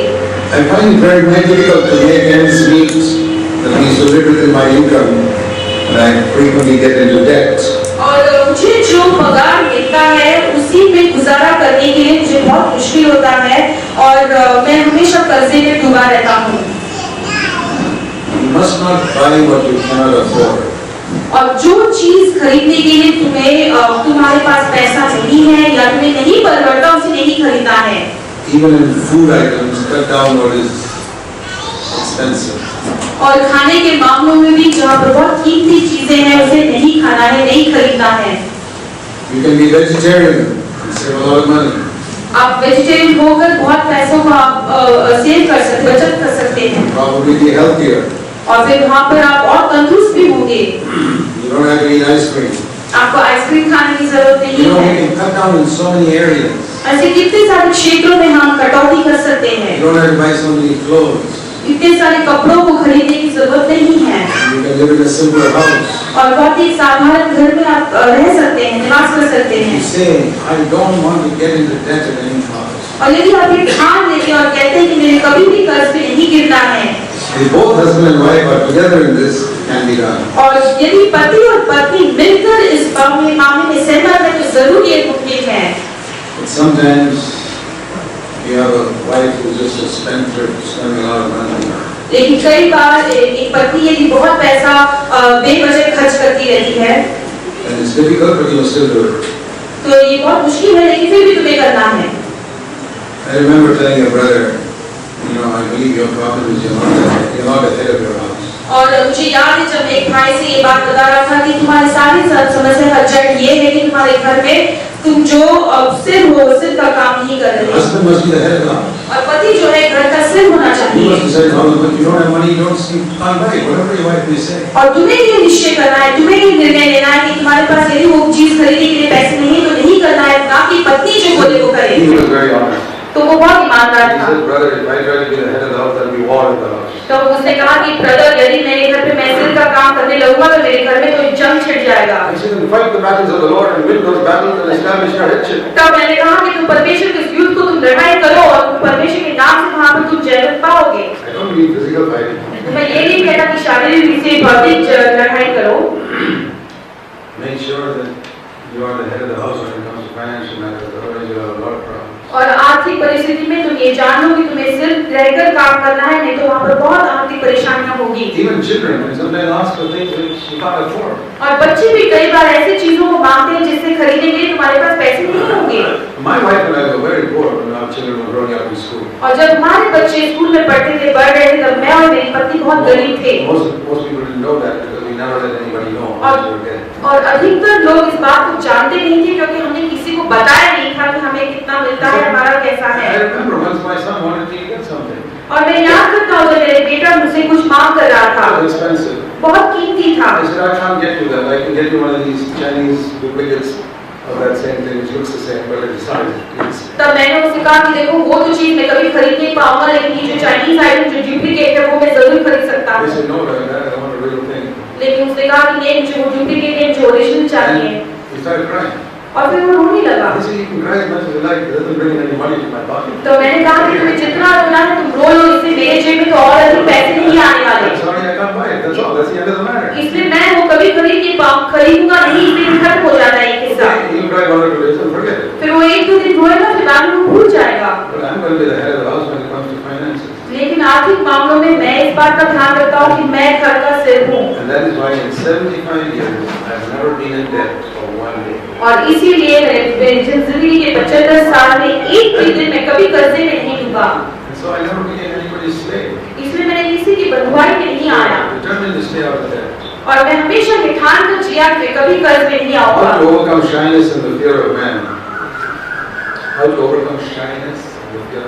I find it very difficult to make ends meet, at least to live within my income, and I frequently get into debt. और मुझे जो पगार मिलता है उसी में गुजारा करने के लिए मुझे बहुत मुश्किल होता है और मैं हमेशा कर्जे में डूबा रहता हूँ। You must not buy what you cannot afford. और जो चीज खरीदने के लिए तुम्हारे पास पैसा नहीं है या तुम्हें नहीं परवड़ता उसे नहीं खरीदना है। Even in food items, cut down what is expensive. और खाने के मामलों में भी जहाँ पर बहुत कीमती चीजें हैं उसे नहीं खाना है, नहीं खरीदना है। You can be vegetarian and save a lot of money. आप वेजिटेरियन होकर बहुत पैसों को आप सेव कर सकते, बचत कर सकते हैं। Probably be healthier. और फिर वहाँ पर आप और तंदुरुस्त भी होंगे। You don't have to eat ice cream. आपको आइसक्रीम खाने की जरूरत नहीं You know, है। we can cut down in so many areas. ऐसे कितने सारे क्षेत्रों में हम कटौती कर सकते हैं। You don't have to buy so many clothes. इतने सारे कपड़ों को खरीदने की जरूरत नहीं है। You can live in a simpler house. और बहुत ही साधारण घर में आप रह सकते हैं, निवास कर सकते You हैं। say, I don't want to get into debt at any cost. और यदि आप ये ठान लेते हैं और कहते हैं कि मेरे कभी भी कर्ज पे नहीं गिरना है, If both husband and wife are together in this, it can be done. और यदि पति और पत्नी मिलकर इस मामले में सहमत है तो जरूर ये मुमकिन है। But sometimes you have a wife who's just a spendthrift, spending a lot of money. लेकिन कई बार एक पत्नी यदि बहुत पैसा बेवजह खर्च करती रहती है, And it's difficult, but you must still do it. तो ये बहुत मुश्किल है, लेकिन फिर भी तुम्हें करना है। I remember telling your brother, you know, I believe your problem is you're not ahead of your house. और मुझे याद है जब एक भाई से ये बात बता रहा था कि तुम्हारी सारी समस्या का जड़ ये है कि तुम्हारे घर में तुम जो सिर का काम नहीं कर The रहे। husband must be the head of the house. और पति जो है घर का सिर होना You चाहिए। must decide how, but you don't have money, you don't see, can't buy it, whatever your wife may say. और तुम्हें ये निश्चय करना है, तुम्हें ये निर्णय लेना है कि तुम्हारे पास यदि वो चीज खरीदने के लिए पैसे नहीं है तो नहीं करना है, ना कि पत्नी जो बोले वो करे। He was very honest. तो वो बहुत ईमानदार He था। said, brother, if I try to be the head of the house, there'll be war in the house. तो उसने कहा कि ब्रदर यदि मेरे घर पे मैं सिर का काम करने लगूंगा तो मेरे घर में तो जंग छिड़ जाएगा। I said, then fight the battles of the Lord and win those battles and establish your headship. तब मैंने कहा कि तुम परमेश्वर के युद्ध को तुम लड़ाई करो और परमेश्वर के नाम से वहां पर तुम जय पाओगे। I don't believe physical fighting. तो मैं ये नहीं कहता कि शारीरिक रूप से भौतिक लड़ाई करो। Make sure that you are the head of the house when it comes to financial matters, otherwise you'll have a lot of problems. और आर्थिक परिस्थिति में तुम ये जान लो कि तुम्हें सिर्फ रहकर काम करना है, नहीं तो वहाँ पर बहुत आर्थिक परेशानियां होगी। Even children, when sometimes ask for things which you can't afford. और बच्चे भी कई बार ऐसी चीजों को मांगते हैं जिससे खरीदने के लिए तुम्हारे पास पैसे नहीं होंगे। My wife and I were very poor when our children were growing up in school. और जब हमारे बच्चे स्कूल में पढ़ते थे, बढ़ रहे थे, तब मैं और मेरी पत्नी बहुत गरीब थे। Most people didn't know that because we never let anybody know how much we were getting. और अधिकतर लोग इस बात को जानते नहीं थे क्योंकि हमने किसी को बताया नहीं था कि हमें कितना मिलता है, हमारा कैसा I है। remember once my son wanted me to get something. और मैं याद करता हूँ जब मेरे बेटा मुझसे कुछ मांग कर रहा It था, was expensive. बहुत कीमती था। I said, I can't get you that. I can get you one of these Chinese duplicates of that same thing, which looks the same, but it's size. तब मैंने उससे कहा कि देखो वो तो चीज मैं कभी खरीद नहीं पाऊंगा, लेकिन ये जो चाइनीज आइटम जो डुप्लीकेट है वो मैं जरूर खरीद सकता He हूँ। said, no, Dad, I want a real thing. लेकिन उसने कहा कि नहीं, मुझे वो डुप्लीकेट है, मुझे ओरिजिनल चाहिए। And he started crying. और फिर वो रोने लगा। He said, you can cry as much as you like, it doesn't bring any money to my pocket. तो मैंने कहा कि तुम्हें जितना रोना है तुम रो लो, इससे मेरे जेब में तो और अधिक पैसे नहीं आने वाले। I'm sorry, I can't buy it, that's all, that's the end of the matter. इसलिए मैं वो कभी खरीद नहीं पाऊँ, खरीदूंगा नहीं, इसलिए खत्म हो जाता है एक हिस्सा। He'll cry 1 or 2 days and forget it. फिर वो 1-2 दिन रोएगा, फिर बाद में वो भूल जाएगा। But I'm going to be the head of the house when it comes to finances. लेकिन आर्थिक मामलों में मैं इस बात का ध्यान रखता हूँ कि मैं घर का सिर हूँ। And that is why in 75 years, I've never been in debt for 1 day. और इसीलिए मेरे जिंदगी के 75 साल में एक भी दिन मैं कभी कर्जे में नहीं डूबा। And so I never became anybody's slave. इसलिए मैंने किसी की बंधुआई में नहीं आया, Determined to stay out of debt. और मैं हमेशा ये ठान कर जिया कि मैं कभी कर्ज में नहीं आऊंगा। How to overcome shyness and the fear of man. How to overcome shyness and the fear.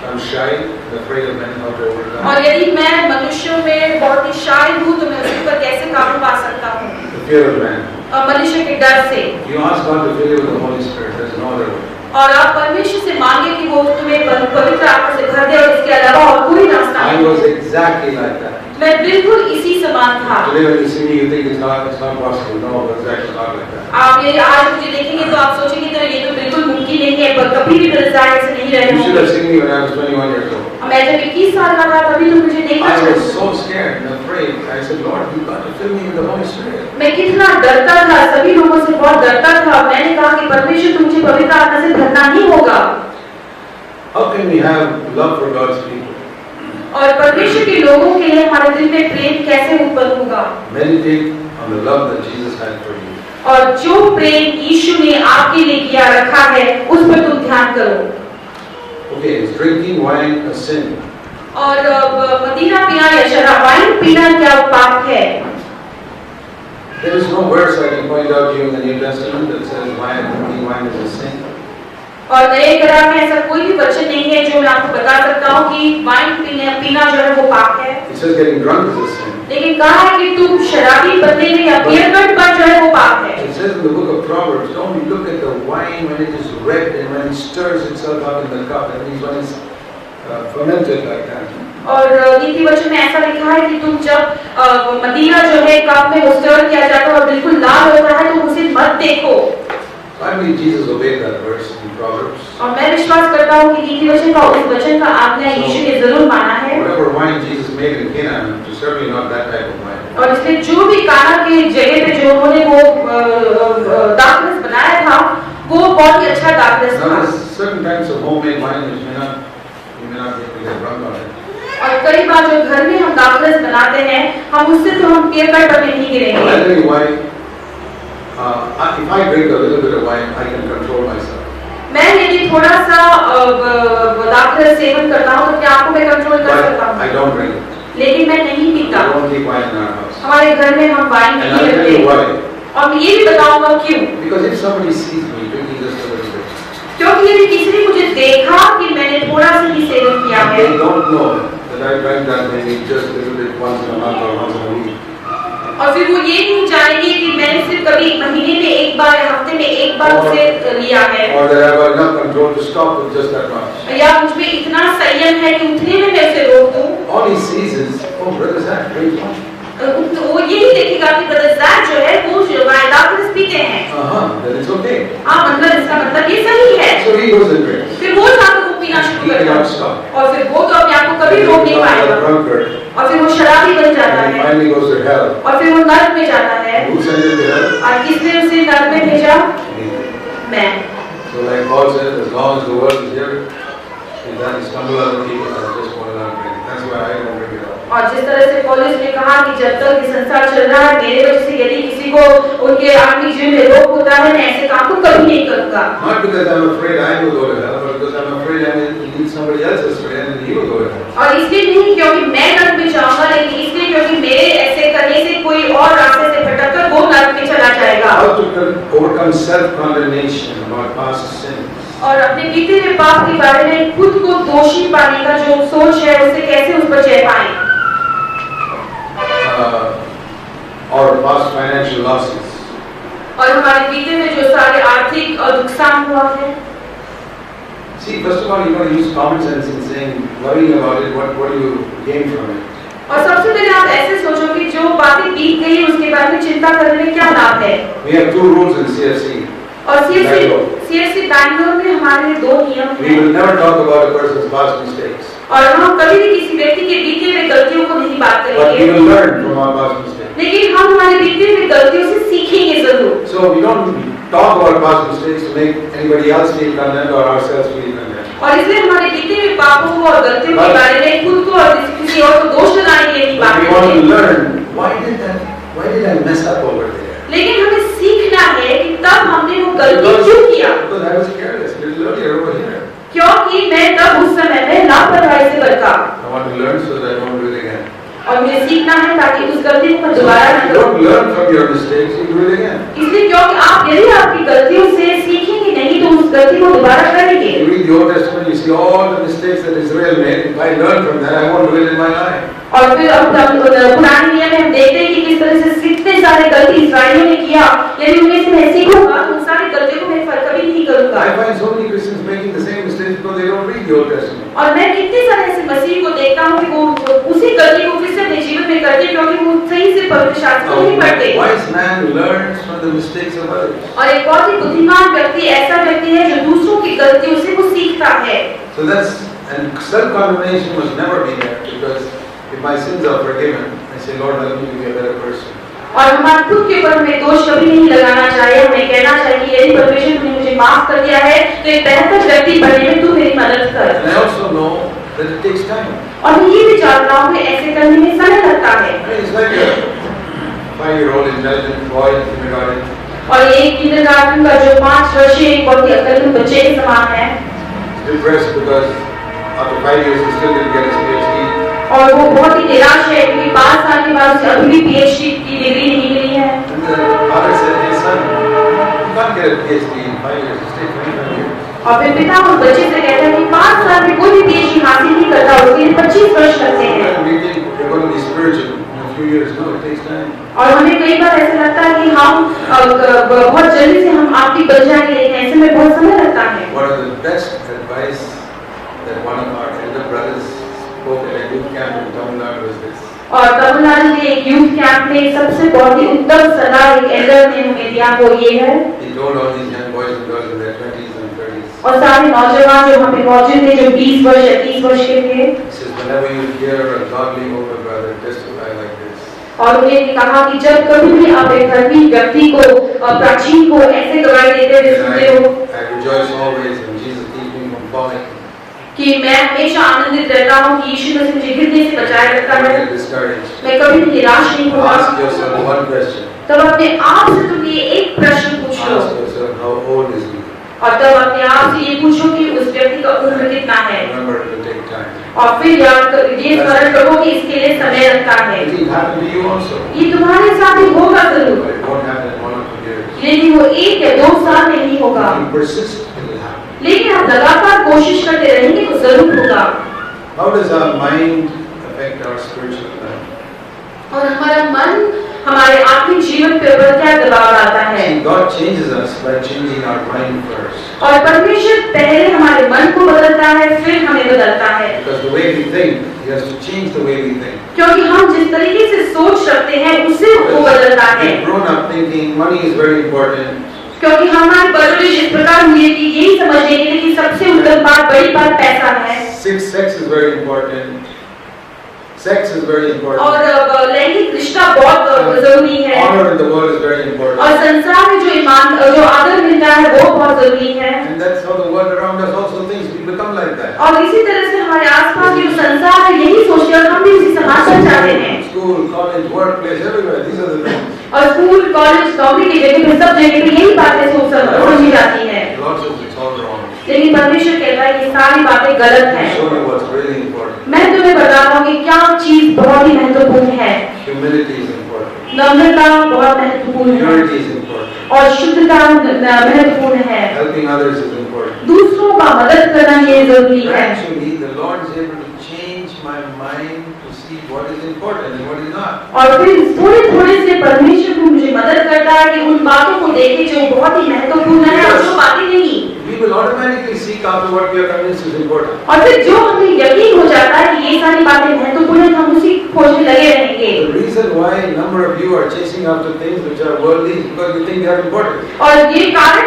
I'm shy and afraid of men. How to overcome. और यदि मैं मनुष्यों में बहुत ही शाय हूँ तो मैं उसके ऊपर कैसे काबू पा सकता हूँ? The fear of man. और मनुष्य के डर से। You ask God to fill you with the Holy Spirit. There's no other way. और आप परमेश्वर से मांगे कि वो तुम्हें पवित्र आत्मा से भर दे, और इसके अलावा और कोई रास्ता I नहीं। was exactly like that. मैं बिल्कुल इसी समान था। Today when you see me, you think it's not possible. No, but it's actually not like that. आप ये आज मुझे देखेंगे तो आप सोचेंगे तो ये तो बिल्कुल मुमकिन नहीं है, पर कभी भी मिर्जा ऐसे नहीं रहे You should have होंगे। seen me when I was 21 years old. मैं जब 21 साल का था तभी तो मुझे देखना I was चाहिए। so scared and afraid. I said, Lord, you've got to fill me with the Holy Spirit. मैं कितना डरता था, सभी लोगों से बहुत डरता था। मैंने कहा कि परमेश्वर तुम मुझे पवित्र आत्मा से भरना ही होगा। How can we have love for God's people? और परमेश्वर के लोगों के लिए हमारे दिल में प्रेम कैसे उत्पन्न होगा? Meditate on the love that Jesus had for you. और जो प्रेम यीशु ने आपके लिए किया रखा है उस पर तुम ध्यान करो। Okay, is drinking wine a sin? और मदीना पीना या शराब वाइन पीना क्या पाप है? There is no verse I can point out to you in the New Testament that says drinking wine is a sin. और नए करार में ऐसा कोई भी वचन नहीं है जो मैं आपको बता सकता हूँ कि वाइन पीना जो है वो पाप है। It says getting drunk is a sin. लेकिन कहा है कि तुम शराबी बनने में या बियरगट पर जो है वो पाप है। It says in the book of Proverbs, don't look at the wine when it is red and when it stirs itself up in the cup, that means when it's fermented like that. और नीति वचन में ऐसा लिखा है कि तुम जब मदीना जो है कप में स्टर किया जाता है और बिल्कुल लाल होता है तो उसे मत देखो। I believe Jesus obeyed that verse in Proverbs. और मैं विश्वास करता हूँ कि नीति वचन का उस वचन का आज्ञा यीशु ने जरूर माना है। Whatever wine Jesus made in Canaan, was certainly not that type of wine. और इसलिए जो भी काना के जगह पे जो उन्होंने वो दाखरस बनाया था वो बहुत ही अच्छा दाखरस Now था। there's certain types of homemade wine which you may not be able to get drunk on it. और कई बार जो घर में हम दाखरस बनाते हैं हम उससे तो हम पियकर पर नहीं I'll गिरेंगे। tell you why. If I drink a little bit of wine, I can control myself. मैं यदि थोड़ा सा दाखरस सेवन करता हूँ तो क्या आपको मैं कंट्रोल कर सकता But I हूँ? don't drink it. लेकिन मैं नहीं We पीता। don't keep wine in our house. हमारे घर में हम वाइन And नहीं I'll tell you रखते। why. और मैं ये भी बताऊंगा क्यों। Because if somebody sees me drinking just a little bit, क्योंकि यदि किसी ने मुझे देखा कि मैंने थोड़ा सा ही सेवन किया है they don't know that I drank that maybe just a little bit once in a month or once in a week. और फिर वो ये नहीं जानेंगे कि मैंने सिर्फ कभी महीने में एक बार या हफ्ते में एक बार उसे लिया है, Or that I've got enough control to stop with just that much. या मुझ में इतना संयम है कि उतने में मैं उसे रोक दूं। All he sees is, oh, brother Zach drinks wine. वो ये नहीं देखेगा कि ब्रदर ज़ैक जो है वो दाखरस पीते हैं। Then it's okay. मतलब इसका मतलब ये सही है। So he goes and drinks. फिर वो जाकर वो पीना शुरू He करता cannot है stop. और फिर वो तो अपने आप को कभी रोक नहीं He becomes पाएगा a drunkard. और फिर वो शराबी बन जाता And he है finally goes to hell. और फिर वो नर्क में जाता है। Who sent him to hell? और किसने उसे नर्क में भेजा? He. मैं। So like Paul says, as long as the world is here, if that is stumble other people, I just want to drink. That's why I don't drink it all. और जिस तरह से पौलुस ने कहा कि जब तक ये संसार चल रहा है मेरे वजह से यदि किसी को उनके आत्मिक जीवन में रोग होता है मैं ऐसे काम को कभी नहीं करूंगा। Not because I'm afraid I will go to hell, but because I'm afraid I will lead somebody else astray and he will go to hell. और इसलिए नहीं क्योंकि मैं नर्क में जाऊंगा, लेकिन इसलिए क्योंकि मेरे ऐसे करने से कोई और रास्ते से भटककर वो नर्क में चला चला जाएगा। How to overcome self-condemnation about past sins. और अपने बीते हुए पाप के बारे में खुद को दोषी पाने का जो सोच है उससे कैसे उस पर जय पाएं। Or past financial losses. और हमारे बीते में जो सारे आर्थिक नुकसान हुआ है। See, first of all, you got to use common sense in saying, worrying about it, what do you gain from it? और सबसे पहले आप ऐसे सोचो कि जो बातें बीत गई उसके बारे में चिंता करने में क्या लाभ है। We have 2 rules in CFC. और CFC बैंगलोर में हमारे लिए 2 नियम We हैं। will never talk about a person's past mistakes. और हम कभी भी किसी व्यक्ति के बीते हुए गलतियों को नहीं बात But we करेंगे। will learn from our past mistakes. लेकिन हम हमारे बीते हुए गलतियों से सीखेंगे जरूर। So we don't talk about past mistakes to make anybody else feel condemned or ourselves feel condemned. और इसलिए हमारे बीते हुए पापों को और गलतियों के बारे में खुद को और किसी और को दोष लगाने के लिए नहीं बात We want to करेंगे। learn why did I mess up over there? लेकिन हमें सीखना है कि तब हमने वो गलती क्यों किया। Because I was careless a little earlier over here. क्योंकि मैं तब उस समय में लापरवाही से बरता। I want to learn so that I don't do it again. और मुझे सीखना है ताकि उस गलती को मैं दोबारा न If you करूं। don't learn from your mistakes, you do it again. इसलिए क्योंकि आप यदि आपकी गलतियों से सीखेंगे नहीं तो उस गलती को दोबारा करेंगे। You read the Old Testament, you see all the mistakes that Israel made. If I learn from that, I won't do it in my life. और फिर अब पुराने नियम में हम देखते हैं कि किस तरह से कितने सारे गलती इस्राएलियों ने किया। यदि उनमें से मैं सीखूंगा तो उन सारी गलतियों को मैं कभी नहीं करूंगा। I find so many Christians making the same mistakes because they don't read the Old Testament. और मैं कितने सारे ऐसे मसीह को देखता हूँ कि वो उसी गलती को फिर से अपने जीवन में करते हैं क्योंकि वो सही से पवित्र शास्त्र को नहीं पढ़ते। A wise man learns from the mistakes of others. और एक बहुत ही बुद्धिमान व्यक्ति ऐसा व्यक्ति है जो दूसरों की गलतियों से वो सीखता है। So that's, and self-condemnation must never be there, because if my sins are forgiven, I say, Lord, help me to be a better person. और हमारे खुद के ऊपर हमें दोष कभी नहीं लगाना चाहिए। हमें कहना चाहिए कि यदि परमेश्वर ने मुझे माफ कर दिया है तो एक बेहतर व्यक्ति बनने में तू मेरी मदद कर। And I also know that it takes time. और मैं ये भी जानता हूँ कि ऐसे करने में समय लगता है। I mean, it's like a 5-year-old intelligent boy in kindergarten. और एक किंडरगार्टन का जो 5 वर्षीय एक बहुत ही अकलमंद बच्चे के समान है। Depressed because after 5 years he still didn't get his PhD. और वो बहुत ही निराश है क्योंकि 5 साल के बाद उसे अभी भी PhD की डिग्री नहीं मिली है। And the father said, hey son, you can't get a PhD in 5 years, it takes 25 years. और फिर पिता उस बच्चे से कहता है कि 5 साल में कोई भी PhD हासिल नहीं करता, उसके लिए 25 वर्ष लगते हैं। And we think we're going to be spiritual in a few years. No, it takes time. और हमें कई बार ऐसा लगता है कि हम बहुत जल्दी से हम आत्मिक बन जाएंगे, लेकिन ऐसे में बहुत समय लगता है। One of the best advice that one of our elder brothers spoke at a youth camp in Tamil Nadu was this. और तमिलनाडु के एक यूथ कैंप में सबसे बहुत ही उत्तम सलाह एक एल्डर ने हमें दिया, वो ये है। He told all these young boys and girls in their 20s and 30s. और सारे नौजवान जो वहाँ पे मौजूद थे, जो 20 वर्ष या 30 वर्ष के थे, He says, whenever you hear a godly older brother testify like this, और उन्हें कहा कि जब कभी भी आप एक धर्मी व्यक्ति को प्राचीन को ऐसे गवाही देते हुए सुनते हो I rejoice always and Jesus keeps me from falling. कि मैं हमेशा आनंदित रहता हूँ कि यीशु मसीह मुझे गिरने से बचाए रखता Don't है, get discouraged. मैं कभी भी निराश नहीं होगा। Ask yourself one question. तब अपने आप से तुम ये एक प्रश्न पूछ लो Ask yourself, how old is he? और तब अपने आप से ये पूछो कि उस व्यक्ति का उम्र कितना है, Remember to take time. और फिर ये स्मरण करो कि इसके लिए समय लगता है। It will happen to you also. ये तुम्हारे साथ भी होगा जरूर, But it won't happen in 1 or 2 years. लेकिन वो 1 या 2 साल में नहीं होगा। If you persist, it will happen. लेकिन आप लगातार कोशिश करते रहेंगे तो जरूर होगा। How does our mind affect our spiritual life? और हमारा मन हमारे आत्मिक जीवन पे ऊपर क्या दबाव डालता है? See, God changes us by changing our mind first. और परमेश्वर पहले हमारे मन को बदलता है, फिर हमें बदलता है। Because the way we think, He has to change the way we think. क्योंकि हम जिस तरीके से सोच रखते हैं उससे वो बदलता है। We've grown up thinking money is very important. क्योंकि हमारी परवरिश इस प्रकार हुई है कि यही समझने के लिए कि सबसे उत्तम बात, बड़ी बात पैसा है। Sex is very important. Sex is very important. और लैंगिक रिश्ता बहुत जरूरी है। Honor in the world is very important. और संसार में जो आदर मिलता है वो बहुत जरूरी है। And that's how the world around us also thinks. We become like that. और इसी तरह से हमारे आसपास जो संसार है यही सोचते हैं और हम भी उसी समाचार चाहते हैं। School, college, workplace, everywhere. These are the things. और स्कूल, कॉलेज, नौकरी की जगह पे सब जगह पे यही बातें समझी जाती है। God says it's all wrong. लेकिन परमेश्वर कहता है ये सारी बातें गलत I'll हैं। show you what's really important. मैं तुम्हें बताता हूँ कि क्या चीज बहुत ही महत्वपूर्ण है। Humility is important. नम्रता बहुत महत्वपूर्ण है Purity is important. और शुद्धता महत्वपूर्ण है। Helping others is important. दूसरों का मदद करना ये जरूरी है। Actually, the Lord is able to change my mind to see what is important and what is not. और फिर थोड़े थोड़े से परमेश्वर को मुझे मदद करता है कि उन बातों को देखे जो बहुत ही महत्वपूर्ण है और जो बातें नहीं। We will automatically seek after what we are convinced is important. और फिर जो हमें यकीन हो जाता है कि ये सारी बातें महत्वपूर्ण है हम उसी खोजने लगे रहेंगे। The reason why a number of you are chasing after things which are worldly is because you think they are important. और ये कारण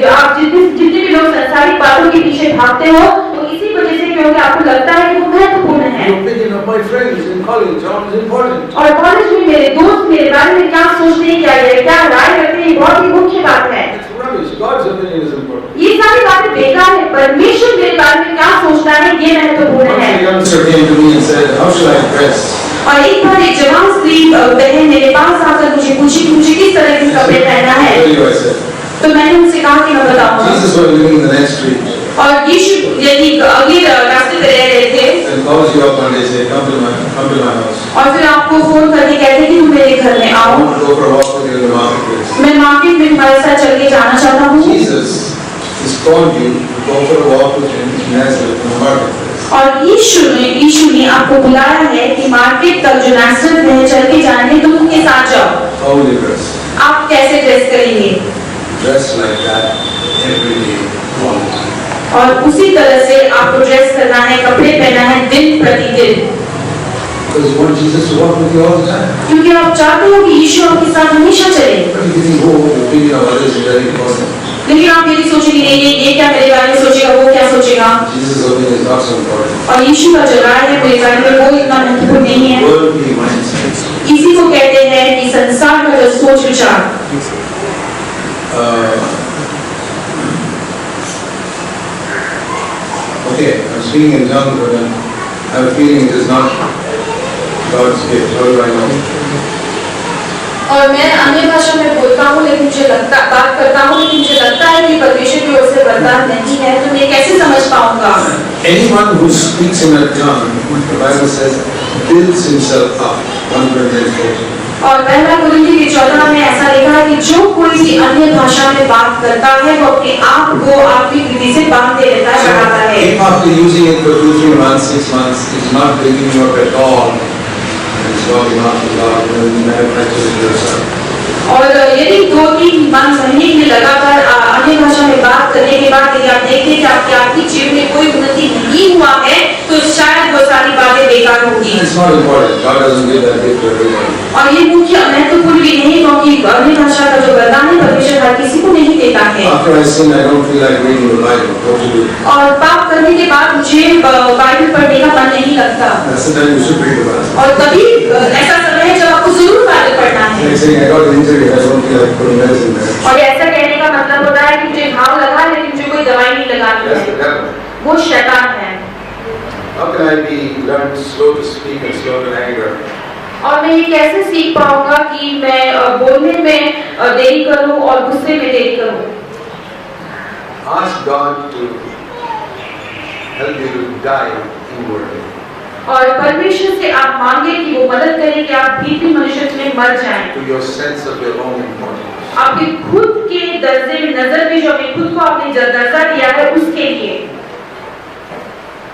जो आप जितने भी लोग सांसारिक बातों के पीछे भागते हो तो इसी वजह से क्योंकि आपको लगता है कि वो महत्वपूर्ण है। The opinion of my friends in college, John is important. और कॉलेज में मेरे दोस्त मेरे बारे में क्या सोचते हैं क्या राय रखते हैं बहुत ही मुख्य बात है। It's rubbish. God's opinion is important. ये सारी बातें बेकार है। परमेश्वर मेरे बारे में क्या सोचता है ये महत्वपूर्ण Once है। a youngster came to me and said, "How should I dress?" और एक बार एक जवान स्त्री बहन मेरे पास आकर मुझे पूछी कि मुझे किस तरह के कपड़े पहनना है। I'll tell you, I said. तो मैंने उनसे कहा कि मैं बताऊंगा। Jesus was living in the next street और यीशु यदि अगले रास्ते पे रह रहे थे and calls you up one day and say, "Come to my house. और फिर आपको फोन करके कहते कि तुम मेरे घर में I आओ, want to go for a walk with you in the marketplace." मैं मार्केट में तुम्हारे साथ चल के जाना चाहता हूँ। Jesus has called you to go for a walk with him in Nazareth in the marketplace. और यीशु ने आपको बुलाया है कि मार्केट तक जो नासरत है चल के जाएंगे तुम उनके साथ जाओ। How will you dress? आप कैसे ड्रेस करेंगे? Dress like that every day, all the time. और उसी तरह से आपको ड्रेस करना है, कपड़े पहनना है दिन प्रतिदिन, Because you want Jesus to walk with you all the time. क्योंकि आप चाहते हो कि यीशु आपके साथ हमेशा चले। But if you think, "Oh, the opinion of others is very important," लेकिन आप यदि सोचेंगे नहीं ये क्या मेरे बारे में सोचेगा, वो क्या सोचेगा, Jesus' opinion is not so important. और यीशु का जो राय है मेरे बारे में वो इतना महत्वपूर्ण नहीं है। Worldly mindset. इसी को कहते हैं कि संसार का जो सोच विचार। Okay, I'm speaking in tongues, but I have a feeling it is not God's gift. How do I know? और मैं अन्य भाषा में बोलता हूँ लेकिन बात करता हूँ लेकिन मुझे लगता है कि परमेश्वर की ओर से वरदान नहीं है तो मैं कैसे समझ पाऊंगा? Anyone who speaks in a tongue, the Bible says, builds himself up. 1 Corinthians 14. और पहला कुरिन्थियों की 14 में ऐसा लिखा है कि जो कोई भी अन्य भाषा में बात करता है वो अपने आप को आत्मिक रीति से बांधते रहता है, बढ़ाता है। If after using it for 2-3 months, 6 months, it's not building you up at all, it's talking about God, then you manufacture it yourself. और यदि 2-3 महीने के लिए लगातार अन्य भाषा में बात करने के बाद यदि आप देखते हैं कि आपके आत्मिक जीवन में कोई उन्नति नहीं हुआ है तो शायद वो सारी बातें बेकार होगी। It's not important. God doesn't give that gift to everyone. और ये मुख्य महत्वपूर्ण भी नहीं क्योंकि अन्य भाषा का जो वरदान है परमेश्वर हर किसी को नहीं देता है। After I sin, I don't feel like reading the Bible. What to do? और पाप करने के बाद मुझे बाइबल पढ़ने का मन नहीं लगता। That's the time you should read the Bible. और कभी ऐसा समय है जब आपको जरूर बाइबल पढ़ना है। Like saying, I got an injury, I don't feel like putting medicine there. और ऐसा कहने का मतलब होता है कि मुझे घाव लगा लेकिन मुझे कोई दवाई नहीं लगानी That's the है, devil. वो शैतान है। How can I be learn slow to speak and slow to anger? और मैं ये कैसे सीख पाऊंगा कि मैं बोलने में देरी करूं और गुस्से में देरी करूं? Ask God to help you to die inwardly. और परमेश्वर से आप मांगे कि वो मदद करे कि आप भीतरी मनुष्य में मर जाएं। To your sense of your own importance. आपके खुद के दर्जे में नजर में जो आपने खुद को आपने दर्जा दिया है उसके लिए।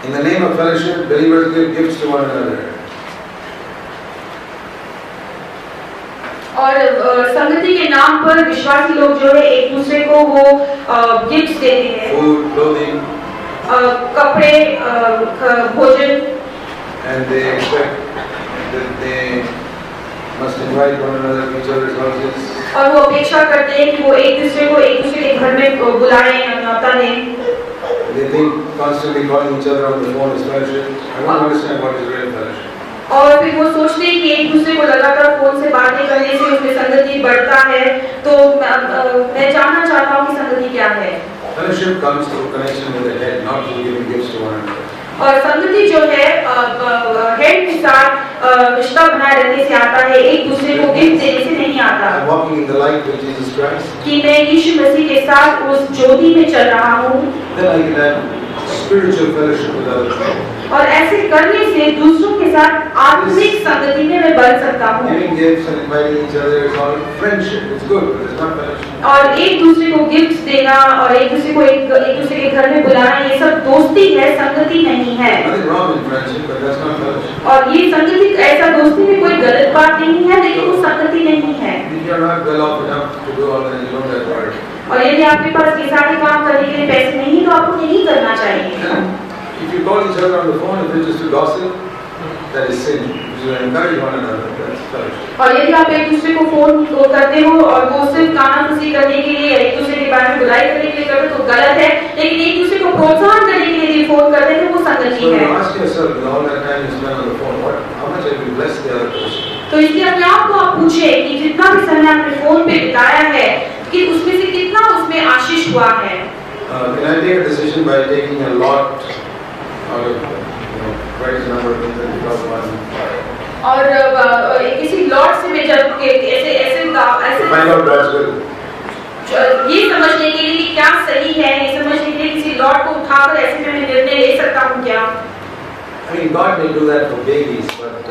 In the name of fellowship, believers give gifts to one another. और संगति के नाम पर विश्वासी लोग जो है एक दूसरे को वो गिफ्ट्स देते हैं, Food, clothing, कपड़े, भोजन, and they expect that they must invite one another to each other's houses. और वो अपेक्षा करते हैं कि वो एक दूसरे के घर में बुलाएं, न्योता दें। They think constantly calling each other on the phone is fellowship. I don't understand what is real fellowship. और फिर वो सोचते हैं कि एक दूसरे को लगातार फोन से बातें करने से उसमें संगति बढ़ता है, तो मैं जानना चाहता हूँ कि संगति क्या है। Fellowship comes through connection with the head, not through giving gifts to one another. और संगति जो है हेड के साथ रिश्ता बनाए रखने से आता है, एक दूसरे को गिफ्ट देने से नहीं आता। I'm walking in the light with Jesus Christ. कि मैं यीशु मसीह के साथ उस ज्योति में चल रहा हूँ, Then I can have spiritual fellowship with other people. और ऐसे करने से दूसरों के साथ आत्मिक संगति में मैं बढ़ सकता हूँ। Giving gifts and inviting each other is all friendship. It's good, but it's not fellowship. और एक दूसरे को गिफ्ट देना और एक दूसरे को एक दूसरे के घर में बुलाना, ये सब दोस्ती है, संगति नहीं है। Nothing wrong in friendship, but that's not fellowship. और ये संगति, ऐसा दोस्ती में कोई गलत बात नहीं है, लेकिन वो संगति नहीं है। If you're not well off enough to do all that, you don't have to worry. और यदि आपके पास ये सारे काम करने के लिए पैसे नहीं, तो आपको नहीं करना चाहिए। If you call each other on the phone, if it's just to gossip, that is sin. If you encourage one another, that's fellowship. और यदि आप एक दूसरे को फोन करते हो और वो सिर्फ कानाफूसी करने के लिए, एक दूसरे के बारे में बुराई करने के लिए करते हो, तो गलत है। लेकिन एक दूसरे को प्रोत्साहन करने के लिए फोन करते हैं, तो वो संगति So है। you ask yourself, with all that time you spend on the phone, how much have you blessed the other person? तो इसलिए अपने आप को आप पूछे कि जितना भी समय आपने फोन पे बिताया है, कि उसमें से कितना उसमें आशीष हुआ है। Can I take a decision by taking a lot out of, quite a number of things that we talk about? और किसी लॉट से मैं जब Find out God's will. ये समझने के लिए कि क्या सही है, ये समझने के लिए किसी लॉट को उठाकर ऐसे में मैं निर्णय ले सकता हूँ क्या? I mean, God may do that for babies, but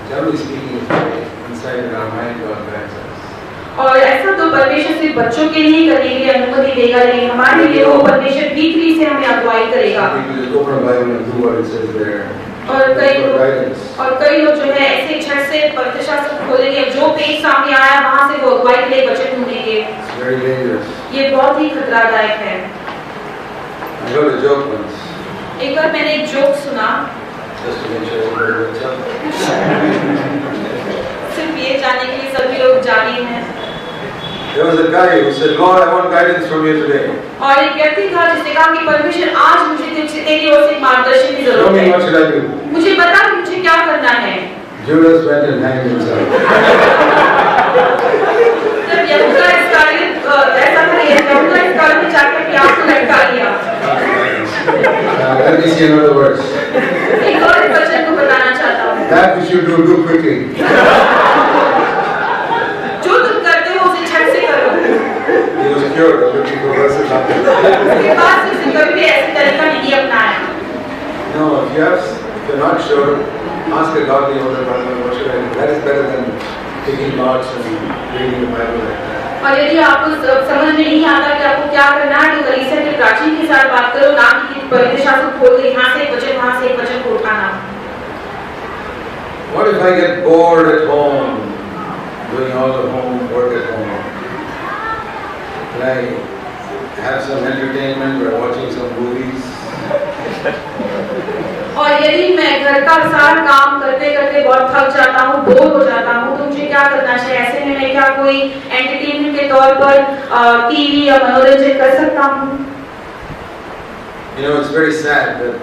generally speaking, it's very inside in our mind, God guides us. और ऐसा तो परमेश्वर सिर्फ बच्चों के लिए करने के लिए अनुमति देगा, लेकिन हमारे लिए वो परमेश्वर भीतरी से हमें अगुवाई करेगा। Some people just open a Bible and do what it says there. और Guidance. कई लोग जो है ऐसे झट से पवित्रशास्त्र खोलेंगे, जो पेज सामने आया वहाँ से वो अगुवाई के लिए वचन ढूंढेंगे। It's very dangerous. ये बहुत ही खतरादायक है। I heard a joke once, एक बार मैंने एक जोक सुना, just to make sure everybody wakes up. सिर्फ ये जानने के लिए सभी लोग जागे हैं। There was a guy who said, Lord, I want guidance from you today. और एक व्यक्ति था जिसने कहा कि परमेश्वर आज मुझे तुझसे तेरी ओर से मार्गदर्शन की Show जरूरत me है। what should I do. मुझे बता कि मुझे क्या करना है। Judas went and hanged himself. जब यहूदा इस्करियोत ऐसा था, यहूदा इस्करियोत ने जाकर के आपको लटका लिया। Let me see another verse. एक और वचन को बताना चाहता हूँ। That which you do quickly. जो तुम करते हो उसे झट से करो। He was cured of looking for verses after that. उसके बाद से उसने कभी भी ऐसा तरीका नहीं अपनाया। No, if you're not sure, ask a godly older brother, what should I do? That is better than taking notes and reading the Bible like that. और यदि आपको समझ में नहीं आता कि आपको क्या करना है, तो कलीसिया के प्राचीन के साथ बात करो, ना कि पवित्र शास्त्र खोल के यहाँ से एक वचन वहाँ से एक वचन को उठाना। What if I get bored at home, doing all the home work at home? Can I have some entertainment by watching some movies? और यदि मैं घर का सारा काम करते करते बहुत थक जाता हूँ, बोर हो जाता हूँ, तो मुझे क्या करना चाहिए? ऐसे में मैं क्या कोई एंटरटेनमेंट के तौर पर टीवी या मनोरंजन कर सकता हूँ? You know, it's very sad that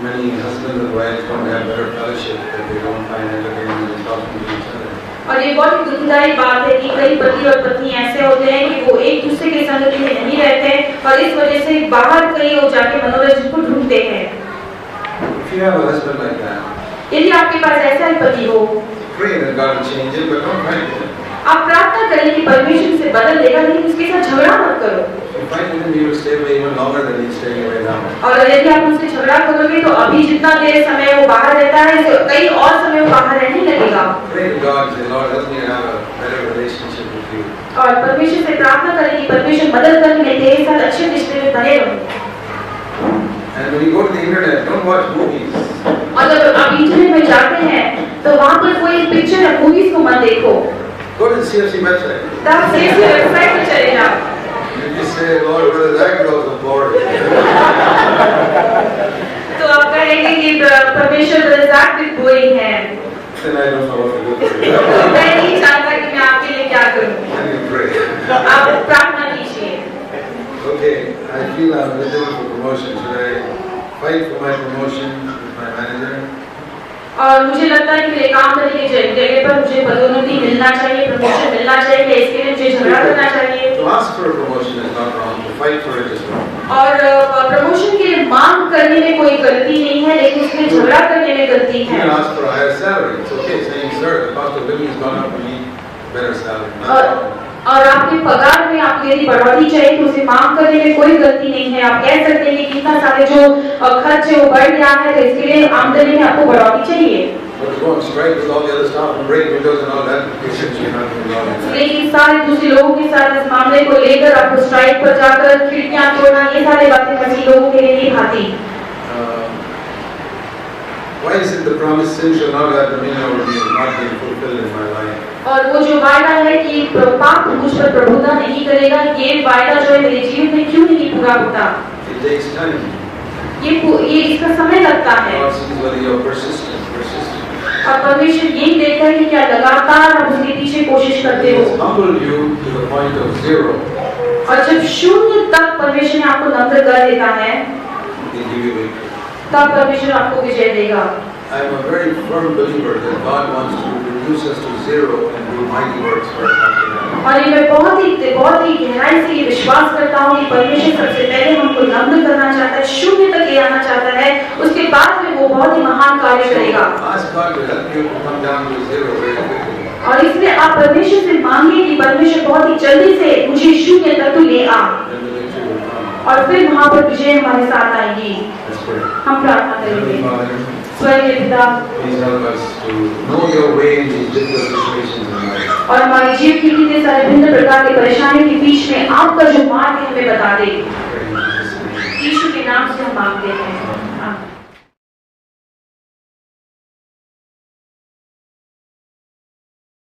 many husbands and wives don't have better fellowship, that they don't find entertainment in talking to each other. और ये बहुत ही दुखदायी बात है कि कई पति और पत्नी ऐसे होते हैं कि वो एक दूसरे के संगति में नहीं रहते और इस वजह से बाहर कहीं हो जाके मनोरंजन को ढूंढते हैं। If you have a husband like that, यदि आपके पास ऐसा ही पति हो, pray that God will change it, but don't fight with him. आप प्रार्थना करें कि परमेश्वर से बदल देगा, लेकिन उसके साथ झगड़ा मत करो। If you fight with him, he will stay away even longer than he's staying away now. और यदि आप उससे झगड़ा करोगे तो अभी जितना देर समय वो बाहर रहता है, तो कई और समय वो बाहर रहने लगेगा। Pray to God, say, Lord, help me to have a better relationship with you. और परमेश्वर से प्रार्थना करें कि परमेश्वर मदद कर मैं तेरे साथ अच्छे रिश्ते में बने रहूं। And when you go to the internet, don't watch movies. और जब आप इंटरनेट में जाते हैं तो वहाँ पर कोई पिक्चर या मूवीज को मत देखो। Go to the CFC website. तो आप सीएससी वेबसाइट पे चले जाओ। You just say, Lord, brother, that girl's a bore. तो आप कहेंगे कि परमेश्वर रज़ाक भी बोरिंग है। Then I don't know what to do for you. मैं नहीं जानता कि मैं आपके लिए क्या करूं। And you pray. आप प्रार्थना कीजिए। Okay, I feel I'm eligible for promotion. Should I fight for my promotion with my manager? और मुझे लगता है कि मेरे काम करने की जगह पर मुझे पदोन्नति मिलना चाहिए, प्रमोशन मिलना चाहिए, इसके लिए मुझे झगड़ा करना चाहिए। To ask for a promotion is not wrong, to fight for it is wrong. और प्रमोशन के लिए मांग करने में कोई गलती नहीं है, लेकिन उसमें झगड़ा करने में गलती You है। can ask for a higher salary, it's okay, saying, sir, the cost of living has gone up, we need better salary. Not और wrong. और आपके पगार में आपको यदि बढ़ोतरी चाहिए तो उसे मांग करने में कोई गलती नहीं है। आप कह सकते हैं कि कितना सारे जो खर्च है वो बढ़ गया है, तो इसके लिए आमदनी में आपको बढ़ोतरी चाहिए। But to go on strike with all the other staff and break windows and all that, essentially you're not going to do लेकिन सारे दूसरे लोगों के साथ इस मामले को लेकर आपको स्ट्राइक पर जाकर खिड़कियां तोड़ना, ये सारे बातें मसीह लोगों के लिए नहीं भाती। Why is it the promise sin shall not have dominion over me is not being fulfilled in my life? और वो जो वायदा है कि पाप मुझ पर प्रभुता नहीं करेगा, ये वायदा जो है मेरे जीवन में क्यों नहीं पूरा होता? It takes time. ये इसका समय लगता है। God sees whether you're persistent. और परमेश्वर यही देखता है कि क्या लगातार आप उसके पीछे कोशिश He करते हो। has humbled you to the point of zero. और जब शून्य तक परमेश्वर ने आपको नम्र कर देता है, He will give you victory. तब परमेश्वर आपको विजय देगा। I am a very firm believer that God wants to reduce us to zero and do mighty works for us after that. और ये मैं बहुत ही गहराई से ये विश्वास करता हूँ कि परमेश्वर सबसे पहले हमको नम्र करना चाहता है, शून्य तक ले आना चाहता है, उसके बाद में वो बहुत ही महान कार्य करेगा। Ask God to help you to come down to zero very quickly. और इसलिए आप परमेश्वर से मांगे कि परमेश्वर बहुत ही जल्दी से मुझे शून्य तक तो ले आ, Then the victory will come. और फिर वहाँ पर विजय हमारे साथ आएगी। Let's pray. हम प्रार्थना Heavenly करेंगे। Father, स्वर्गीय पिता, please help us to know your way in these difficult situations in life. और हमारे जीवन के कितने सारे भिन्न प्रकार के परेशानियों के बीच में आपका जो मार्ग है हमें बता दे। Pray in Jesus' name. यीशु के नाम से हम मांगते हैं।